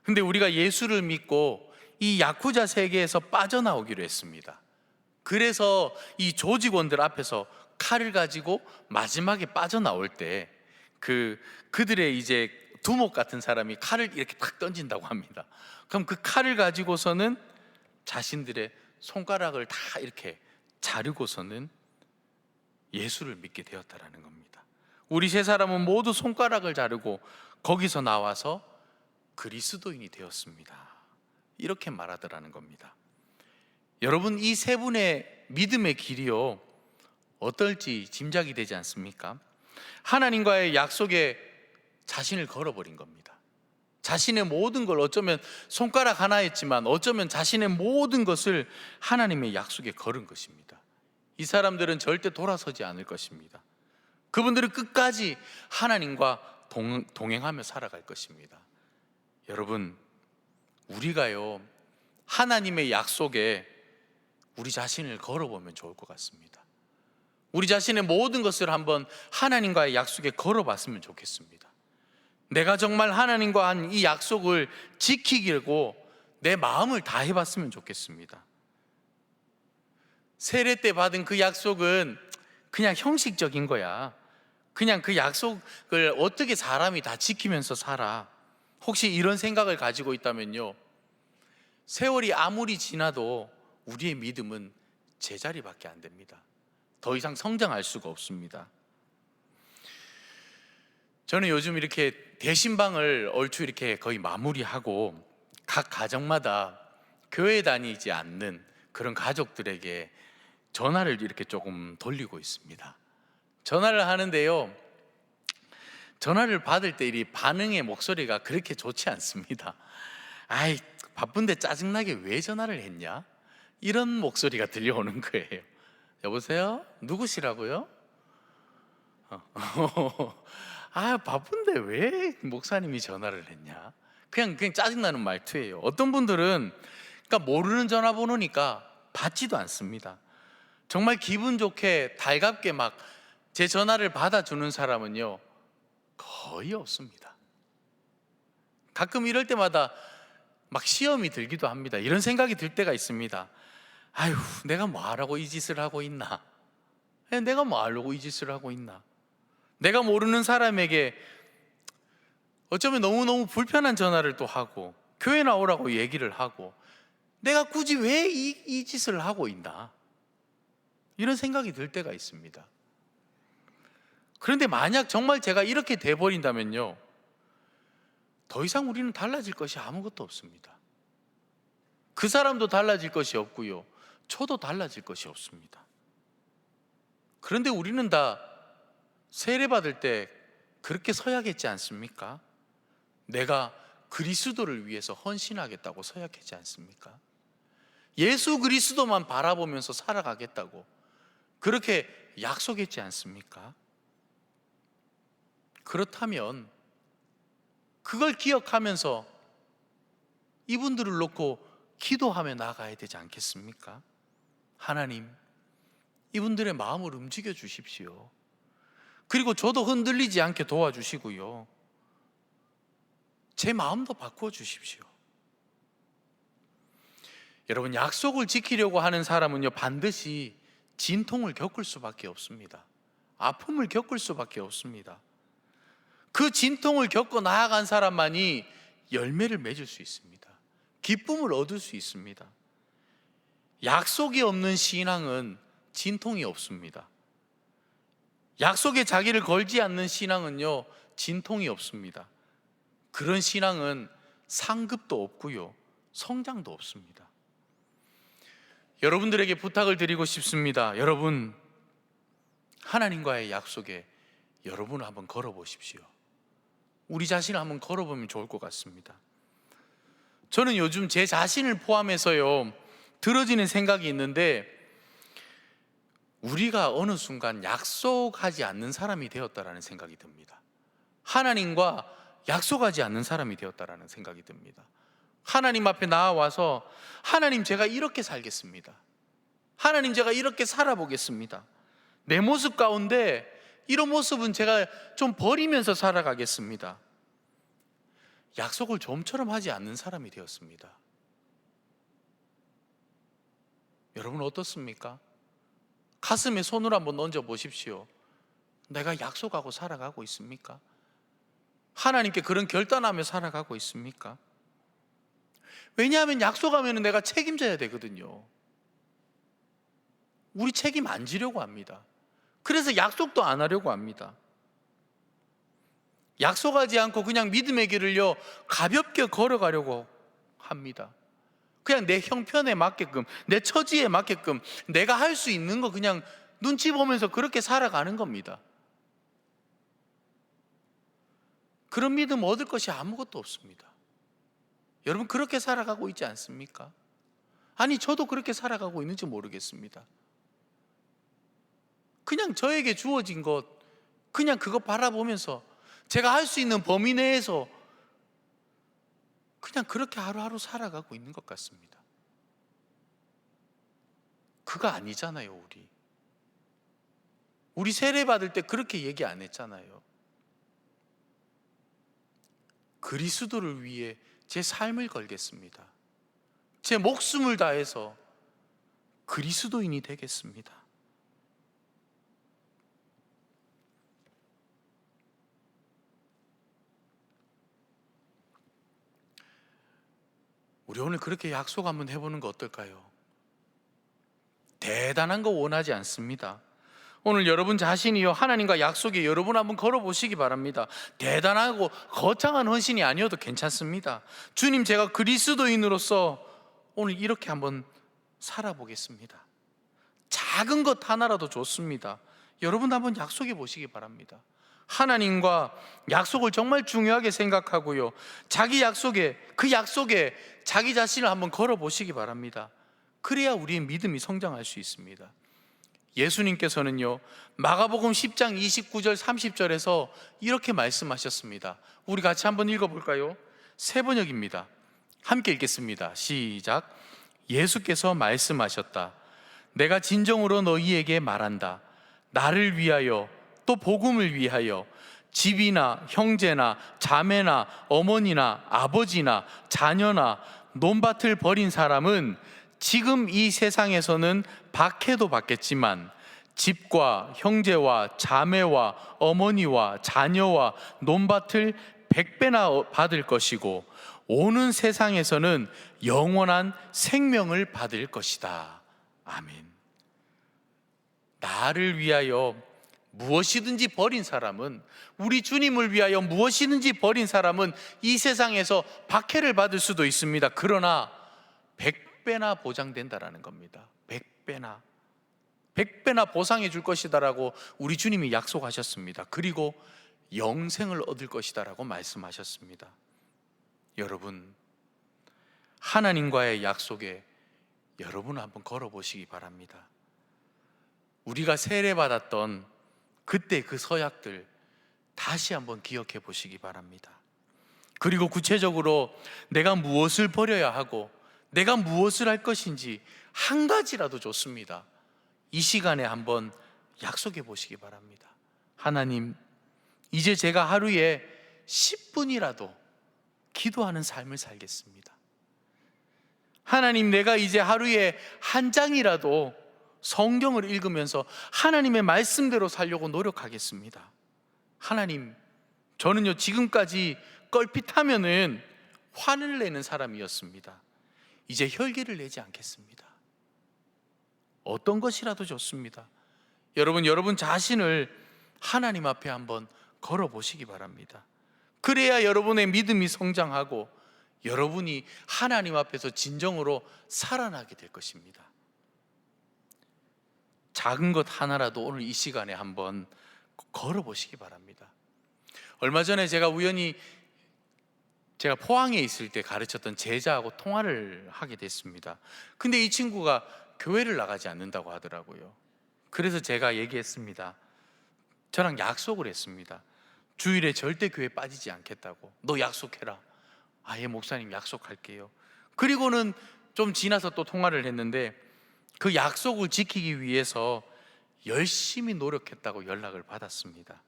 Speaker 3: 근데 우리가 예수를 믿고 이 야쿠자 세계에서 빠져나오기로 했습니다. 그래서 이 조직원들 앞에서 칼을 가지고 마지막에 빠져나올 때 그들의 이제 두목 같은 사람이 칼을 이렇게 탁 던진다고 합니다. 그럼 그 칼을 가지고서는 자신들의 손가락을 다 이렇게 자르고서는 예수를 믿게 되었다라는 겁니다. 우리 3사람은 모두 손가락을 자르고 거기서 나와서 그리스도인이 되었습니다. 이렇게 말하더라는 겁니다. 여러분, 이 3분의 믿음의 길이요, 어떨지 짐작이 되지 않습니까? 하나님과의 약속에 자신을 걸어버린 겁니다. 자신의 모든 걸, 어쩌면 손가락 하나였지만 어쩌면 자신의 모든 것을 하나님의 약속에 걸은 것입니다. 이 사람들은 절대 돌아서지 않을 것입니다. 그분들은 끝까지 하나님과 동행하며 살아갈 것입니다. 여러분, 우리가요, 하나님의 약속에 우리 자신을 걸어보면 좋을 것 같습니다. 우리 자신의 모든 것을 한번 하나님과의 약속에 걸어봤으면 좋겠습니다. 내가 정말 하나님과 한 이 약속을 지키려고 내 마음을 다해봤으면 좋겠습니다. 세례 때 받은 그 약속은 그냥 형식적인 거야. 그냥 그 약속을 어떻게 사람이 다 지키면서 살아. 혹시 이런 생각을 가지고 있다면요, 세월이 아무리 지나도 우리의 믿음은 제자리밖에 안 됩니다. 더 이상 성장할 수가 없습니다. 저는 요즘 이렇게 대신방을 얼추 이렇게 거의 마무리하고 각 가정마다 교회 다니지 않는 그런 가족들에게 전화를 이렇게 조금 돌리고 있습니다. 전화를 하는데요, 전화를 받을 때 이 반응의 목소리가 그렇게 좋지 않습니다. 아이, 바쁜데 짜증나게 왜 전화를 했냐? 이런 목소리가 들려오는 거예요. 여보세요? 누구시라고요? 아, 바쁜데 왜 목사님이 전화를 했냐? 그냥 짜증나는 말투예요. 어떤 분들은 모르는 전화번호니까 받지도 않습니다. 정말 기분 좋게 달갑게 막 제 전화를 받아주는 사람은요, 거의 없습니다. 가끔 이럴 때마다 막 시험이 들기도 합니다. 이런 생각이 들 때가 있습니다. 아유, 내가 뭐 하라고 이 짓을 하고 있나? 내가 뭐 하려고 이 짓을 하고 있나? 내가 모르는 사람에게 어쩌면 너무너무 불편한 전화를 또 하고, 교회 나오라고 얘기를 하고, 내가 굳이 왜 이 짓을 하고 있나? 이런 생각이 들 때가 있습니다. 그런데 만약 정말 제가 이렇게 돼버린다면요, 더 이상 우리는 달라질 것이 아무것도 없습니다. 그 사람도 달라질 것이 없고요, 저도 달라질 것이 없습니다. 그런데 우리는 다 세례받을 때 그렇게 서약했지 않습니까? 내가 그리스도를 위해서 헌신하겠다고 서약했지 않습니까? 예수 그리스도만 바라보면서 살아가겠다고 그렇게 약속했지 않습니까? 그렇다면 그걸 기억하면서 이분들을 놓고 기도하며 나가야 되지 않겠습니까? 하나님, 이분들의 마음을 움직여 주십시오. 그리고 저도 흔들리지 않게 도와주시고요, 제 마음도 바꾸어 주십시오. 여러분, 약속을 지키려고 하는 사람은요, 반드시 진통을 겪을 수밖에 없습니다. 아픔을 겪을 수밖에 없습니다. 그 진통을 겪고 나아간 사람만이 열매를 맺을 수 있습니다. 기쁨을 얻을 수 있습니다. 약속이 없는 신앙은 진통이 없습니다. 약속에 자기를 걸지 않는 신앙은요, 진통이 없습니다. 그런 신앙은 상급도 없고요, 성장도 없습니다. 여러분들에게 부탁을 드리고 싶습니다. 여러분, 하나님과의 약속에 여러분을 한번 걸어보십시오. 우리 자신을 한번 걸어보면 좋을 것 같습니다. 저는 요즘 제 자신을 포함해서요, 들어지는 생각이 있는데, 우리가 어느 순간 약속하지 않는 사람이 되었다라는 생각이 듭니다. 하나님과 약속하지 않는 사람이 되었다라는 생각이 듭니다. 하나님 앞에 나와서 하나님, 제가 이렇게 살겠습니다. 하나님, 제가 이렇게 살아보겠습니다. 내 모습 가운데 이런 모습은 제가 좀 버리면서 살아가겠습니다. 약속을 좀처럼 하지 않는 사람이 되었습니다. 여러분 어떻습니까? 가슴에 손을 한번 얹어 보십시오. 내가 약속하고 살아가고 있습니까? 하나님께 그런 결단하며 살아가고 있습니까? 왜냐하면 약속하면 내가 책임져야 되거든요. 우리 책임 안 지려고 합니다. 그래서 약속도 안 하려고 합니다. 약속하지 않고 그냥 믿음의 길을요, 가볍게 걸어가려고 합니다. 그냥 내 형편에 맞게끔, 내 처지에 맞게끔 내가 할 수 있는 거 그냥 눈치 보면서 그렇게 살아가는 겁니다. 그런 믿음 얻을 것이 아무것도 없습니다. 여러분 그렇게 살아가고 있지 않습니까? 아니, 저도 그렇게 살아가고 있는지 모르겠습니다. 그냥 저에게 주어진 것, 그냥 그거 바라보면서 제가 할 수 있는 범위 내에서 그냥 그렇게 하루하루 살아가고 있는 것 같습니다. 그거 아니잖아요. 우리 세례 받을 때 그렇게 얘기 안 했잖아요. 그리스도를 위해 제 삶을 걸겠습니다. 제 목숨을 다해서 그리스도인이 되겠습니다. 우리 오늘 그렇게 약속 한번 해보는 거 어떨까요? 대단한 거 원하지 않습니다. 오늘 여러분 자신이요, 하나님과 약속에 여러분 한번 걸어보시기 바랍니다. 대단하고 거창한 헌신이 아니어도 괜찮습니다. 주님, 제가 그리스도인으로서 오늘 이렇게 한번 살아보겠습니다. 작은 것 하나라도 좋습니다. 여러분 한번 약속해 보시기 바랍니다. 하나님과 약속을 정말 중요하게 생각하고요, 자기 약속에, 그 약속에 자기 자신을 한번 걸어보시기 바랍니다. 그래야 우리의 믿음이 성장할 수 있습니다. 예수님께서는요, 마가복음 10장 29절 30절에서 이렇게 말씀하셨습니다. 우리 같이 한번 읽어볼까요? 새 번역입니다. 함께 읽겠습니다. 시작. 예수께서 말씀하셨다. 내가 진정으로 너희에게 말한다. 나를 위하여, 또 복음을 위하여 집이나 형제나 자매나 어머니나 아버지나 자녀나 논밭을 버린 사람은 지금 이 세상에서는 박해도 받겠지만 집과 형제와 자매와 어머니와 자녀와 논밭을 100배나 받을 것이고 오는 세상에서는 영원한 생명을 받을 것이다. 아멘. 나를 위하여 무엇이든지 버린 사람은, 우리 주님을 위하여 무엇이든지 버린 사람은 이 세상에서 박해를 받을 수도 있습니다. 그러나 100배나 보장된다라는 겁니다. 100배나 보상해 줄 것이다라고 우리 주님이 약속하셨습니다. 그리고 영생을 얻을 것이다라고 말씀하셨습니다. 여러분, 하나님과의 약속에 여러분 한번 걸어보시기 바랍니다. 우리가 세례받았던 그때 그 서약들 다시 한번 기억해 보시기 바랍니다. 그리고 구체적으로 내가 무엇을 버려야 하고 내가 무엇을 할 것인지 한 가지라도 좋습니다. 이 시간에 한번 약속해 보시기 바랍니다. 하나님, 이제 제가 하루에 10분이라도 기도하는 삶을 살겠습니다. 하나님, 내가 이제 하루에 한 장이라도 성경을 읽으면서 하나님의 말씀대로 살려고 노력하겠습니다. 하나님, 저는요 지금까지 껄핏하면은 화를 내는 사람이었습니다. 이제 혈기를 내지 않겠습니다. 어떤 것이라도 좋습니다. 여러분 자신을 하나님 앞에 한번 걸어보시기 바랍니다. 그래야 여러분의 믿음이 성장하고 여러분이 하나님 앞에서 진정으로 살아나게 될 것입니다. 작은 것 하나라도 오늘 이 시간에 한번 걸어보시기 바랍니다. 얼마 전에 제가 우연히 제가 포항에 있을 때 가르쳤던 제자하고 통화를 하게 됐습니다. 근데 이 친구가 교회를 나가지 않는다고 하더라고요. 그래서 제가 얘기했습니다. 저랑 약속을 했습니다. 주일에 절대 교회 빠지지 않겠다고. 너 약속해라. 예, 목사님 약속할게요. 그리고는 좀 지나서 또 통화를 했는데 그 약속을 지키기 위해서 열심히 노력했다고 연락을 받았습니다.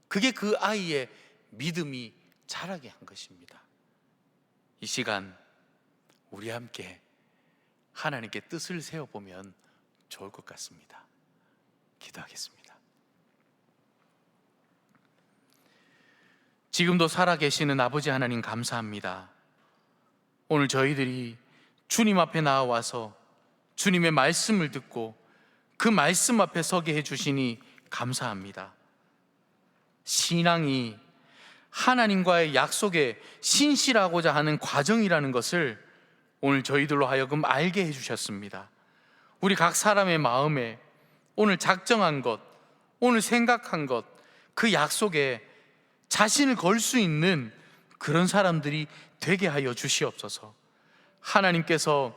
Speaker 3: 그게 그 아이의 믿음이 자라게 한 것입니다. 이 시간 우리 함께 하나님께 뜻을 세워보면 좋을 것 같습니다. 기도하겠습니다. 지금도 살아계시는 아버지 하나님 감사합니다. 오늘 저희들이 주님 앞에 나와서 주님의 말씀을 듣고 그 말씀 앞에 서게 해주시니 감사합니다. 신앙이 하나님과의 약속에 신실하고자 하는 과정이라는 것을 오늘 저희들로 하여금 알게 해주셨습니다. 우리 각 사람의 마음에 오늘 작정한 것, 오늘 생각한 것, 그 약속에 자신을 걸 수 있는 그런 사람들이 되게 하여 주시옵소서. 하나님께서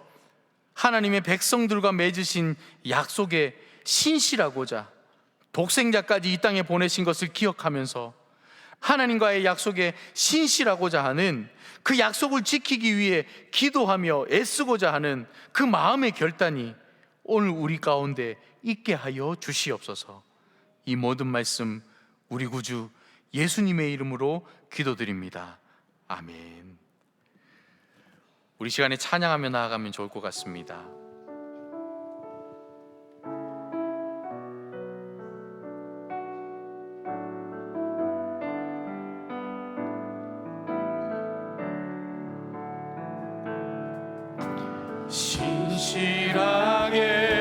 Speaker 3: 하나님의 백성들과 맺으신 약속에 신실하고자 독생자까지 이 땅에 보내신 것을 기억하면서 하나님과의 약속에 신실하고자 하는 그 약속을 지키기 위해 기도하며 애쓰고자 하는 그 마음의 결단이 오늘 우리 가운데 있게 하여 주시옵소서. 이 모든 말씀 우리 구주 예수님의 이름으로 기도드립니다. 아멘. 우리 시간에 찬양하며 나아가면 좋을 것 같습니다.
Speaker 2: 진실하게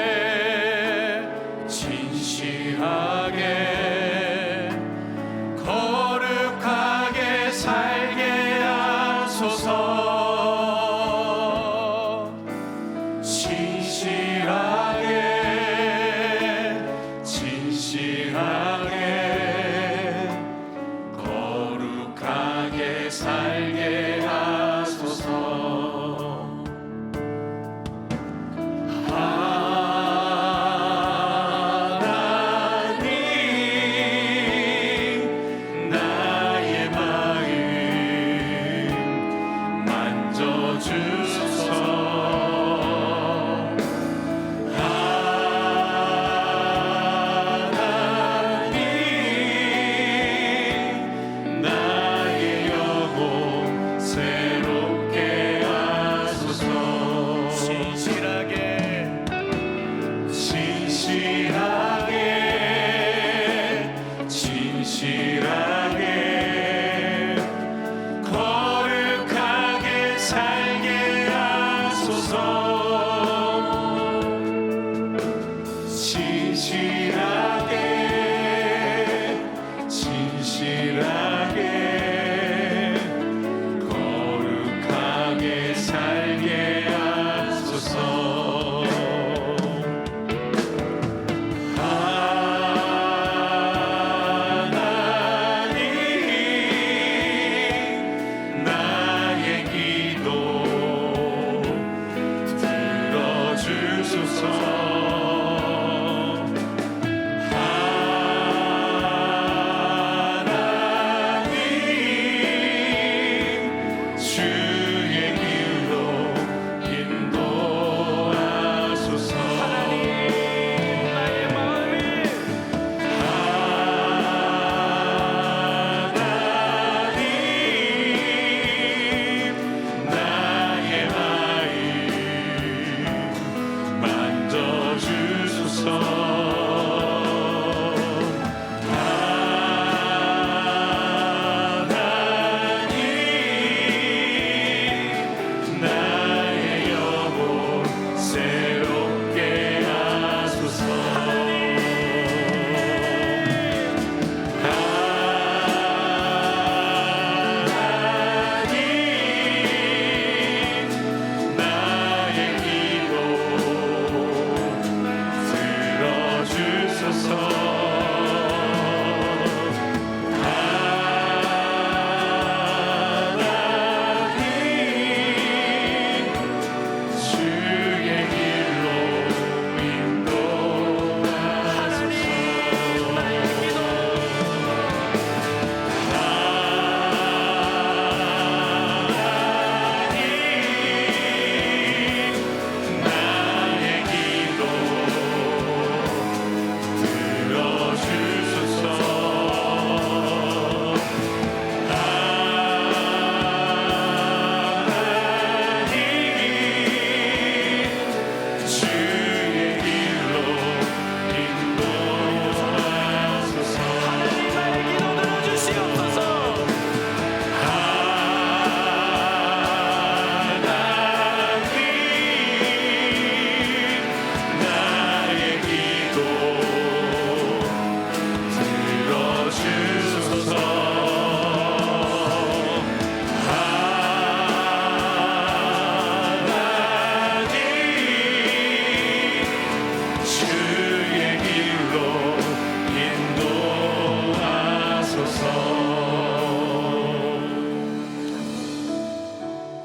Speaker 2: 거룩하게 살게 하소서. 진실하게 거룩하게 살게 하소서. 하나님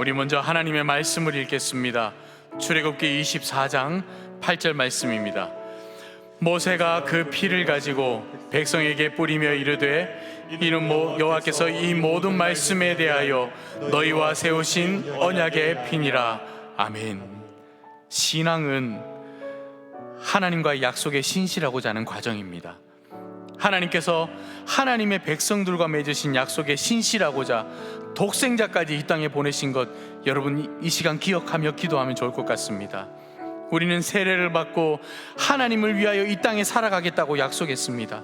Speaker 3: 우리 먼저 하나님의 말씀을 읽겠습니다. 출애굽기 24장 8절 말씀입니다. 모세가 그 피를 가지고 백성에게 뿌리며 이르되 이는 여호와께서 이 모든 말씀에 대하여 너희와 세우신 언약의 피니라. 아멘. 신앙은 하나님과의 약속에 신실하고자 하는 과정입니다. 하나님께서 하나님의 백성들과 맺으신 약속에 신실하고자 독생자까지 이 땅에 보내신 것, 여러분 이 시간 기억하며 기도하면 좋을 것 같습니다. 우리는 세례를 받고 하나님을 위하여 이 땅에 살아가겠다고 약속했습니다.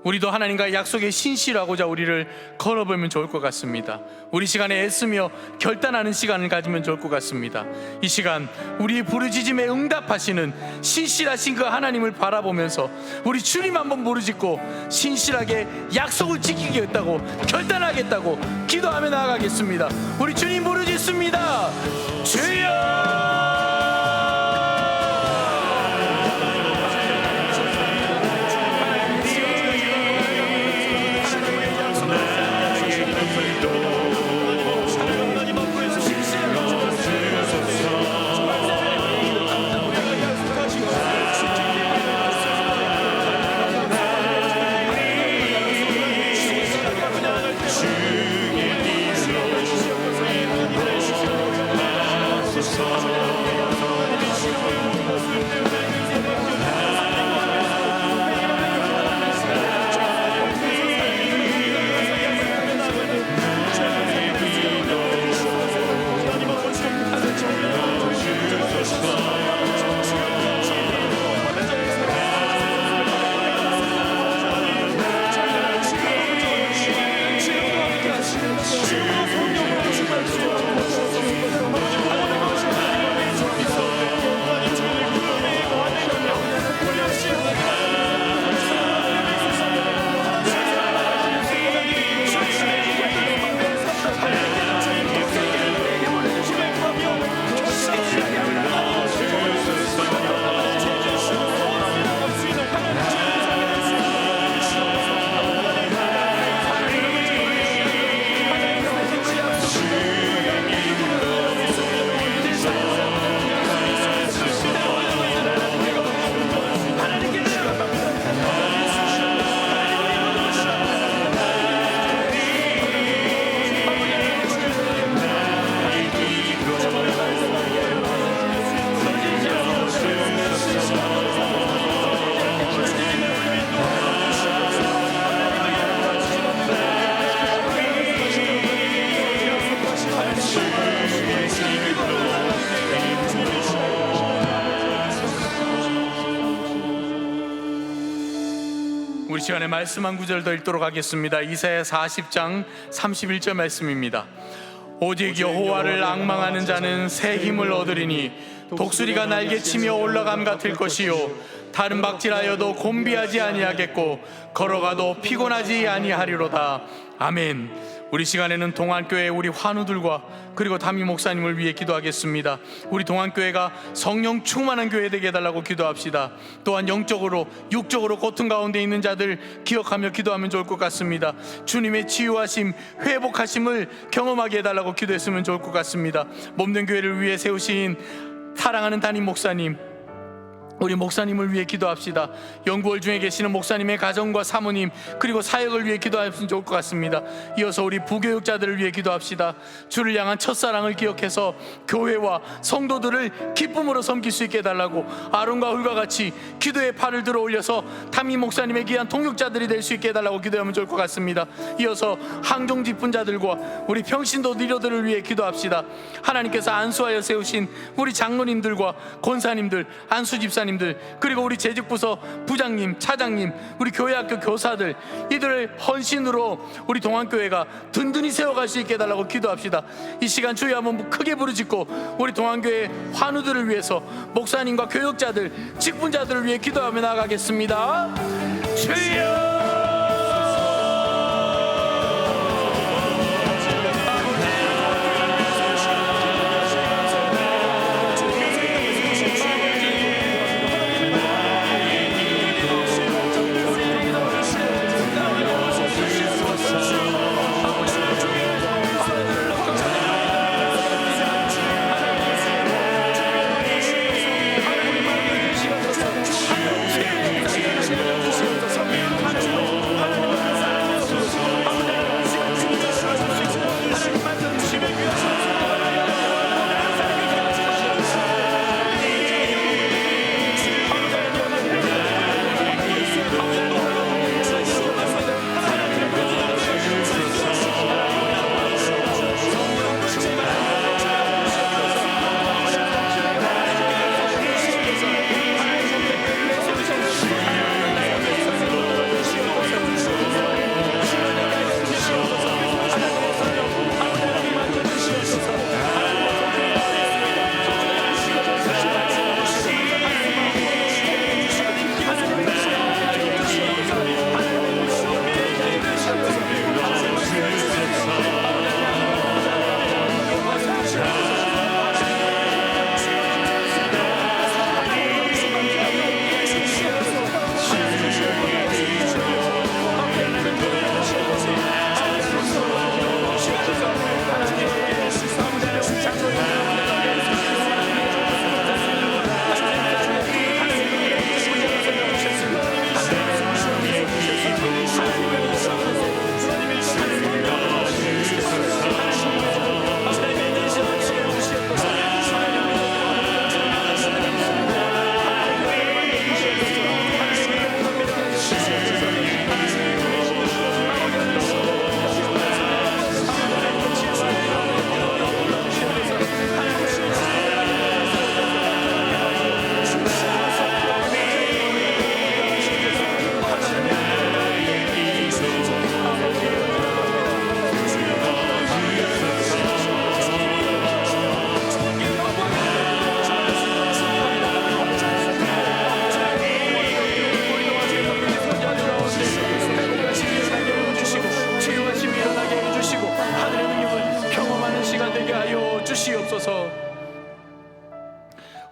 Speaker 3: 우리도 하나님과의 약속에 신실하고자 우리를 걸어보면 좋을 것 같습니다. 우리 시간에 애쓰며 결단하는 시간을 가지면 좋을 것 같습니다. 이 시간 우리의 부르짖음에 응답하시는 신실하신 그 하나님을 바라보면서 우리 주님 한번 부르짖고 신실하게 약속을 지키겠다고 결단하겠다고 기도하며 나아가겠습니다. 우리 주님 부르짖습니다. 주여! 우리 시간에 말씀 한 구절 더 읽도록 하겠습니다. 이사야 40장 31절 말씀입니다. 오직 여호와를 앙망하는 자는 새 힘을 얻으리니 독수리가 날개치며 올라감 같을 것이요 다른 박질하여도 곤비하지 아니하겠고 걸어가도 피곤하지 아니하리로다. 아멘. 우리 시간에는 동안교회 우리 환우들과 그리고 담임 목사님을 위해 기도하겠습니다. 우리 동안교회가 성령 충만한 교회 되게 해달라고 기도합시다. 또한 영적으로 육적으로 고통 가운데 있는 자들 기억하며 기도하면 좋을 것 같습니다. 주님의 치유하심 회복하심을 경험하게 해달라고 기도했으면 좋을 것 같습니다. 몸된 교회를 위해 세우신 사랑하는 담임 목사님, 우리 목사님을 위해 기도합시다. 연구월 중에 계시는 목사님의 가정과 사모님 그리고 사역을 위해 기도하면 좋을 것 같습니다. 이어서 우리 부교육자들을 위해 기도합시다. 주를 향한 첫사랑을 기억해서 교회와 성도들을 기쁨으로 섬길 수 있게 해달라고 아론과 훌과 같이 기도의 팔을 들어 올려서 담임 목사님의 귀한 동역자들이 될 수 있게 해달라고 기도하면 좋을 것 같습니다. 이어서 항종 직분자들과 우리 평신도 리더들을 위해 기도합시다. 하나님께서 안수하여 세우신 우리 장로님들과 권사님들, 안수 집사님 그리고 우리 재직부서 부장님, 차장님, 우리 교회학교 교사들 이들을 헌신으로 우리 동안교회가 든든히 세워갈 수 있게 해달라고 기도합시다. 이 시간 주여 한번 크게 부르짖고 우리 동안교회 환우들을 위해서 목사님과 교역자들, 직분자들을 위해 기도하며 나아가겠습니다. 주여!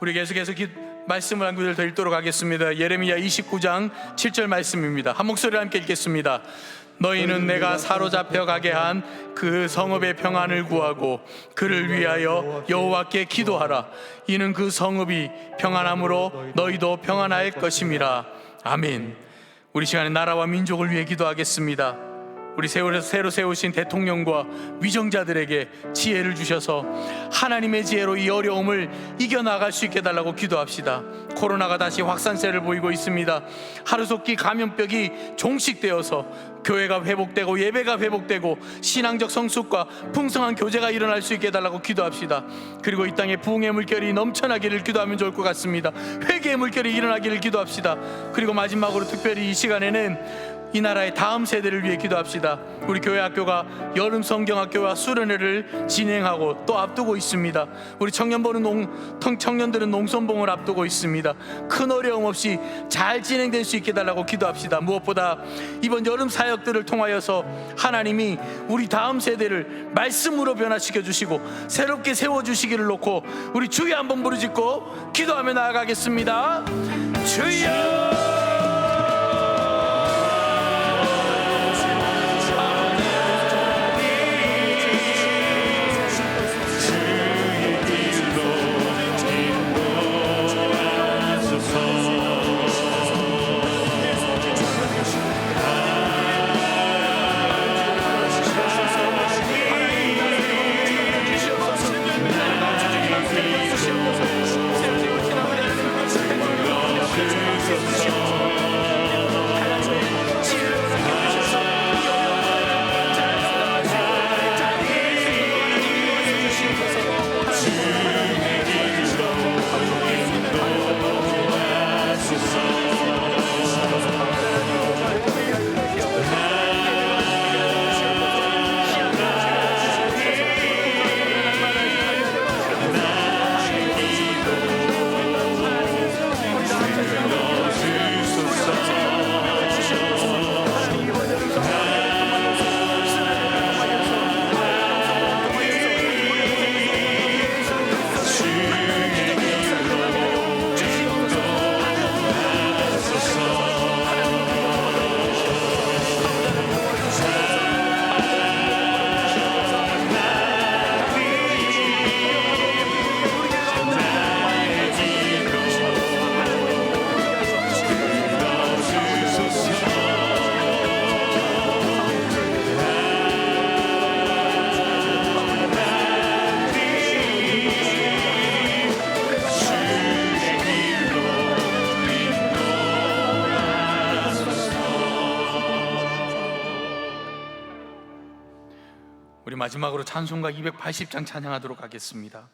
Speaker 3: 우리 계속해서 말씀을 한 구절 더 읽도록 하겠습니다. 예레미야 29장 7절 말씀입니다. 한 목소리로 함께 읽겠습니다. 너희는 내가 사로잡혀 가게 한 그 성읍의 평안을 구하고 그를 위하여 여호와께 기도하라. 이는 그 성읍이 평안함으로 너희도 평안할 것임이라. 아멘. 우리 시간에 나라와 민족을 위해 기도하겠습니다. 우리 새로 세우신 대통령과 위정자들에게 지혜를 주셔서 하나님의 지혜로 이 어려움을 이겨나갈 수 있게 해달라고 기도합시다. 코로나가 다시 확산세를 보이고 있습니다. 하루속히 감염병이 종식되어서 교회가 회복되고 예배가 회복되고 신앙적 성숙과 풍성한 교제가 일어날 수 있게 해달라고 기도합시다. 그리고 이 땅에 부흥의 물결이 넘쳐나기를 기도하면 좋을 것 같습니다. 회개의 물결이 일어나기를 기도합시다. 그리고 마지막으로 특별히 이 시간에는 이 나라의 다음 세대를 위해 기도합시다. 우리 교회 학교가 여름 성경학교와 수련회를 진행하고 또 앞두고 있습니다. 우리 청년들은 농선봉을 앞두고 있습니다. 큰 어려움 없이 잘 진행될 수 있게 해달라고 기도합시다. 무엇보다 이번 여름 사역들을 통하여서 하나님이 우리 다음 세대를 말씀으로 변화시켜 주시고 새롭게 세워주시기를 놓고 우리 주여 한번 부르짖고 기도하며 나아가겠습니다. 주여! 우리 마지막으로 찬송가 280장 찬양하도록 하겠습니다.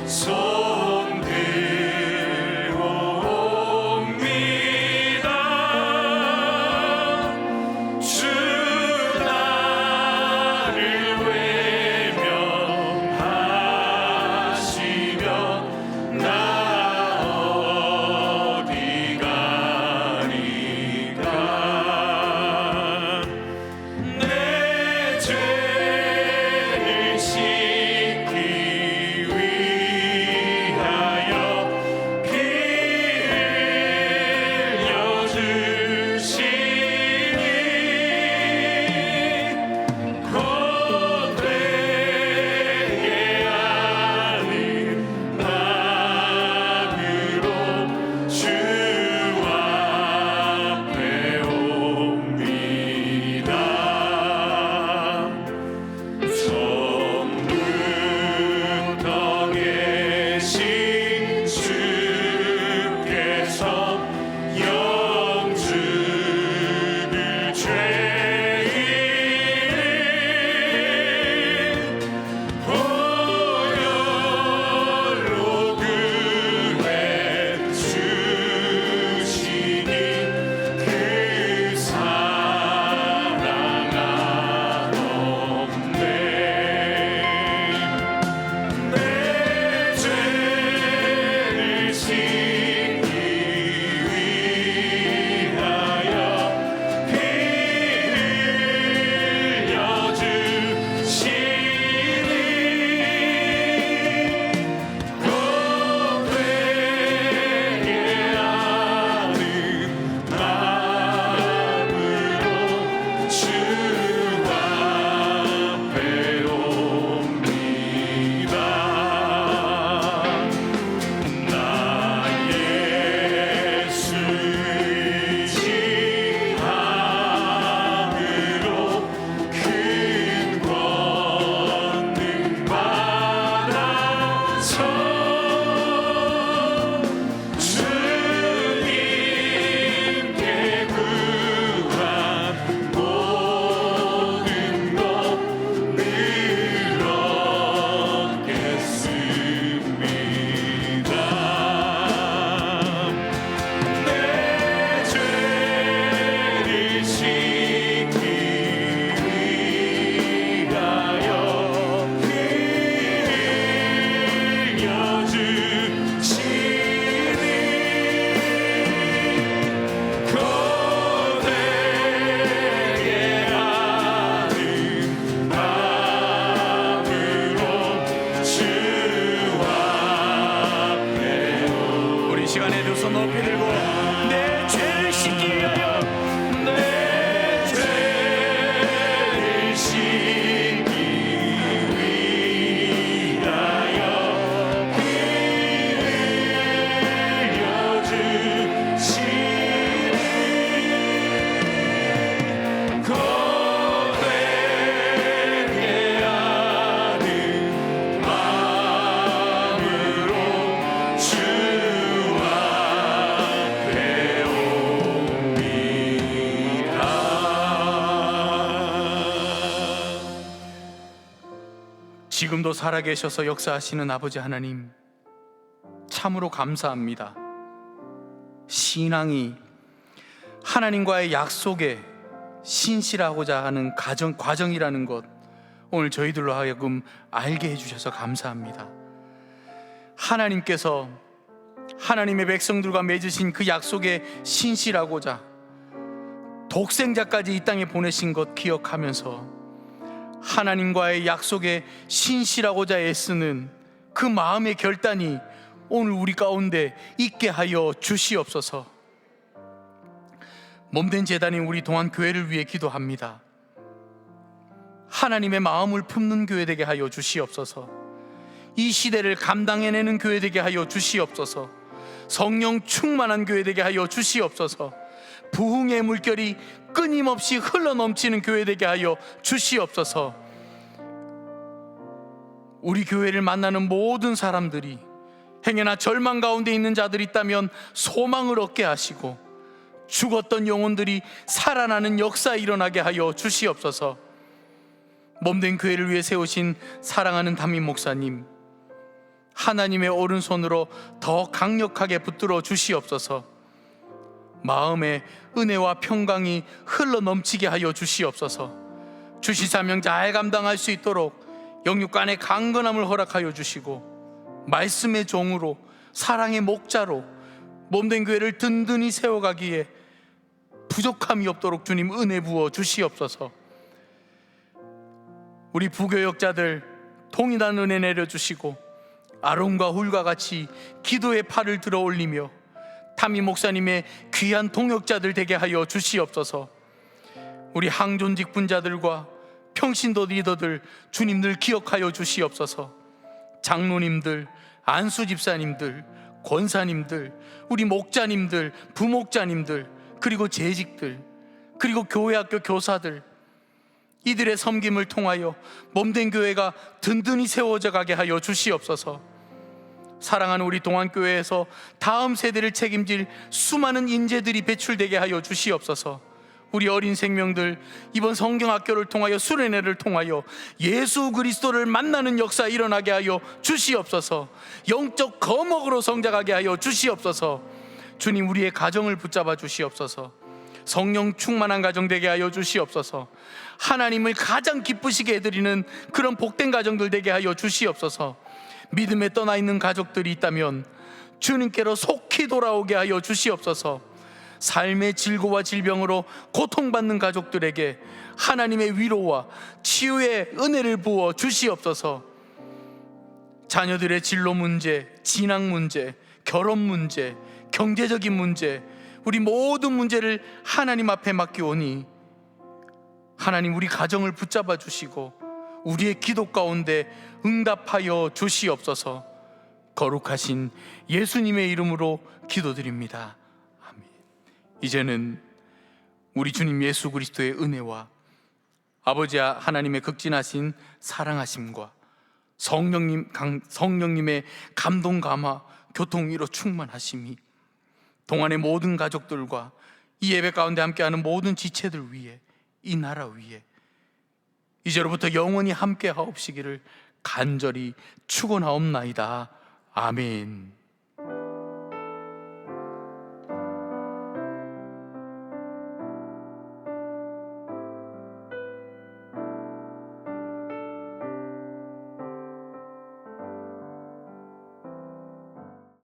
Speaker 2: 손 들고 옵니다.
Speaker 3: 지금도 살아계셔서 역사하시는 아버지 하나님, 참으로 감사합니다. 신앙이 하나님과의 약속에 신실하고자 하는 과정이라는 것, 오늘 저희들로 하여금 알게 해주셔서 감사합니다. 하나님께서 하나님의 백성들과 맺으신 그 약속에 신실하고자 독생자까지 이 땅에 보내신 것 기억하면서 하나님과의 약속에 신실하고자 애쓰는 그 마음의 결단이 오늘 우리 가운데 있게 하여 주시옵소서. 몸된 제단인 우리 동안교회를 위해 기도합니다. 하나님의 마음을 품는 교회 되게 하여 주시옵소서. 이 시대를 감당해내는 교회 되게 하여 주시옵소서. 성령 충만한 교회 되게 하여 주시옵소서. 부흥의 물결이 끊임없이 흘러넘치는 교회 되게 하여 주시옵소서. 우리 교회를 만나는 모든 사람들이 행여나 절망 가운데 있는 자들이 있다면 소망을 얻게 하시고, 죽었던 영혼들이 살아나는 역사 일어나게 하여 주시옵소서. 몸된 교회를 위해 세우신 사랑하는 담임 목사님, 하나님의 오른손으로 더 강력하게 붙들어 주시옵소서. 마음에 은혜와 평강이 흘러넘치게 하여 주시옵소서. 주시 사명 잘 감당할 수 있도록 영육간의 강건함을 허락하여 주시고, 말씀의 종으로, 사랑의 목자로 몸된 교회를 든든히 세워가기에 부족함이 없도록 주님 은혜 부어 주시옵소서. 우리 부교역자들 통일한 은혜 내려주시고, 아론과 훌과 같이 기도의 팔을 들어 올리며 담임 목사님의 귀한 동역자들 되게 하여 주시옵소서. 우리 항존직 분자들과 평신도 리더들 주님 늘 기억하여 주시옵소서. 장로님들, 안수 집사님들, 권사님들, 우리 목자님들, 부목자님들, 그리고 재직들, 그리고 교회학교 교사들, 이들의 섬김을 통하여 몸된 교회가 든든히 세워져 가게 하여 주시옵소서. 사랑하는 우리 동안교회에서 다음 세대를 책임질 수많은 인재들이 배출되게 하여 주시옵소서. 우리 어린 생명들 이번 성경학교를 통하여 수련회를 통하여 예수 그리스도를 만나는 역사 일어나게 하여 주시옵소서. 영적 거목으로 성장하게 하여 주시옵소서. 주님, 우리의 가정을 붙잡아 주시옵소서. 성령 충만한 가정 되게 하여 주시옵소서. 하나님을 가장 기쁘시게 해드리는 그런 복된 가정들 되게 하여 주시옵소서. 믿음에 떠나 있는 가족들이 있다면 주님께로 속히 돌아오게 하여 주시옵소서. 삶의 질고와 질병으로 고통받는 가족들에게 하나님의 위로와 치유의 은혜를 부어 주시옵소서. 자녀들의 진로 문제, 진학 문제, 결혼 문제, 경제적인 문제, 우리 모든 문제를 하나님 앞에 맡기오니 하나님, 우리 가정을 붙잡아 주시고 우리의 기도 가운데 응답하여 주시옵소서. 거룩하신 예수님의 이름으로 기도드립니다. 아멘. 이제는 우리 주님 예수 그리스도의 은혜와 아버지 하나님의 극진하신 사랑하심과 성령님의 감동 감화 교통위로 충만하심이 동안의 모든 가족들과 이 예배 가운데 함께하는 모든 지체들 위해, 이 나라 위에 이제로부터 영원히 함께 하옵시기를 간절히 축원하옵나이다. 아멘.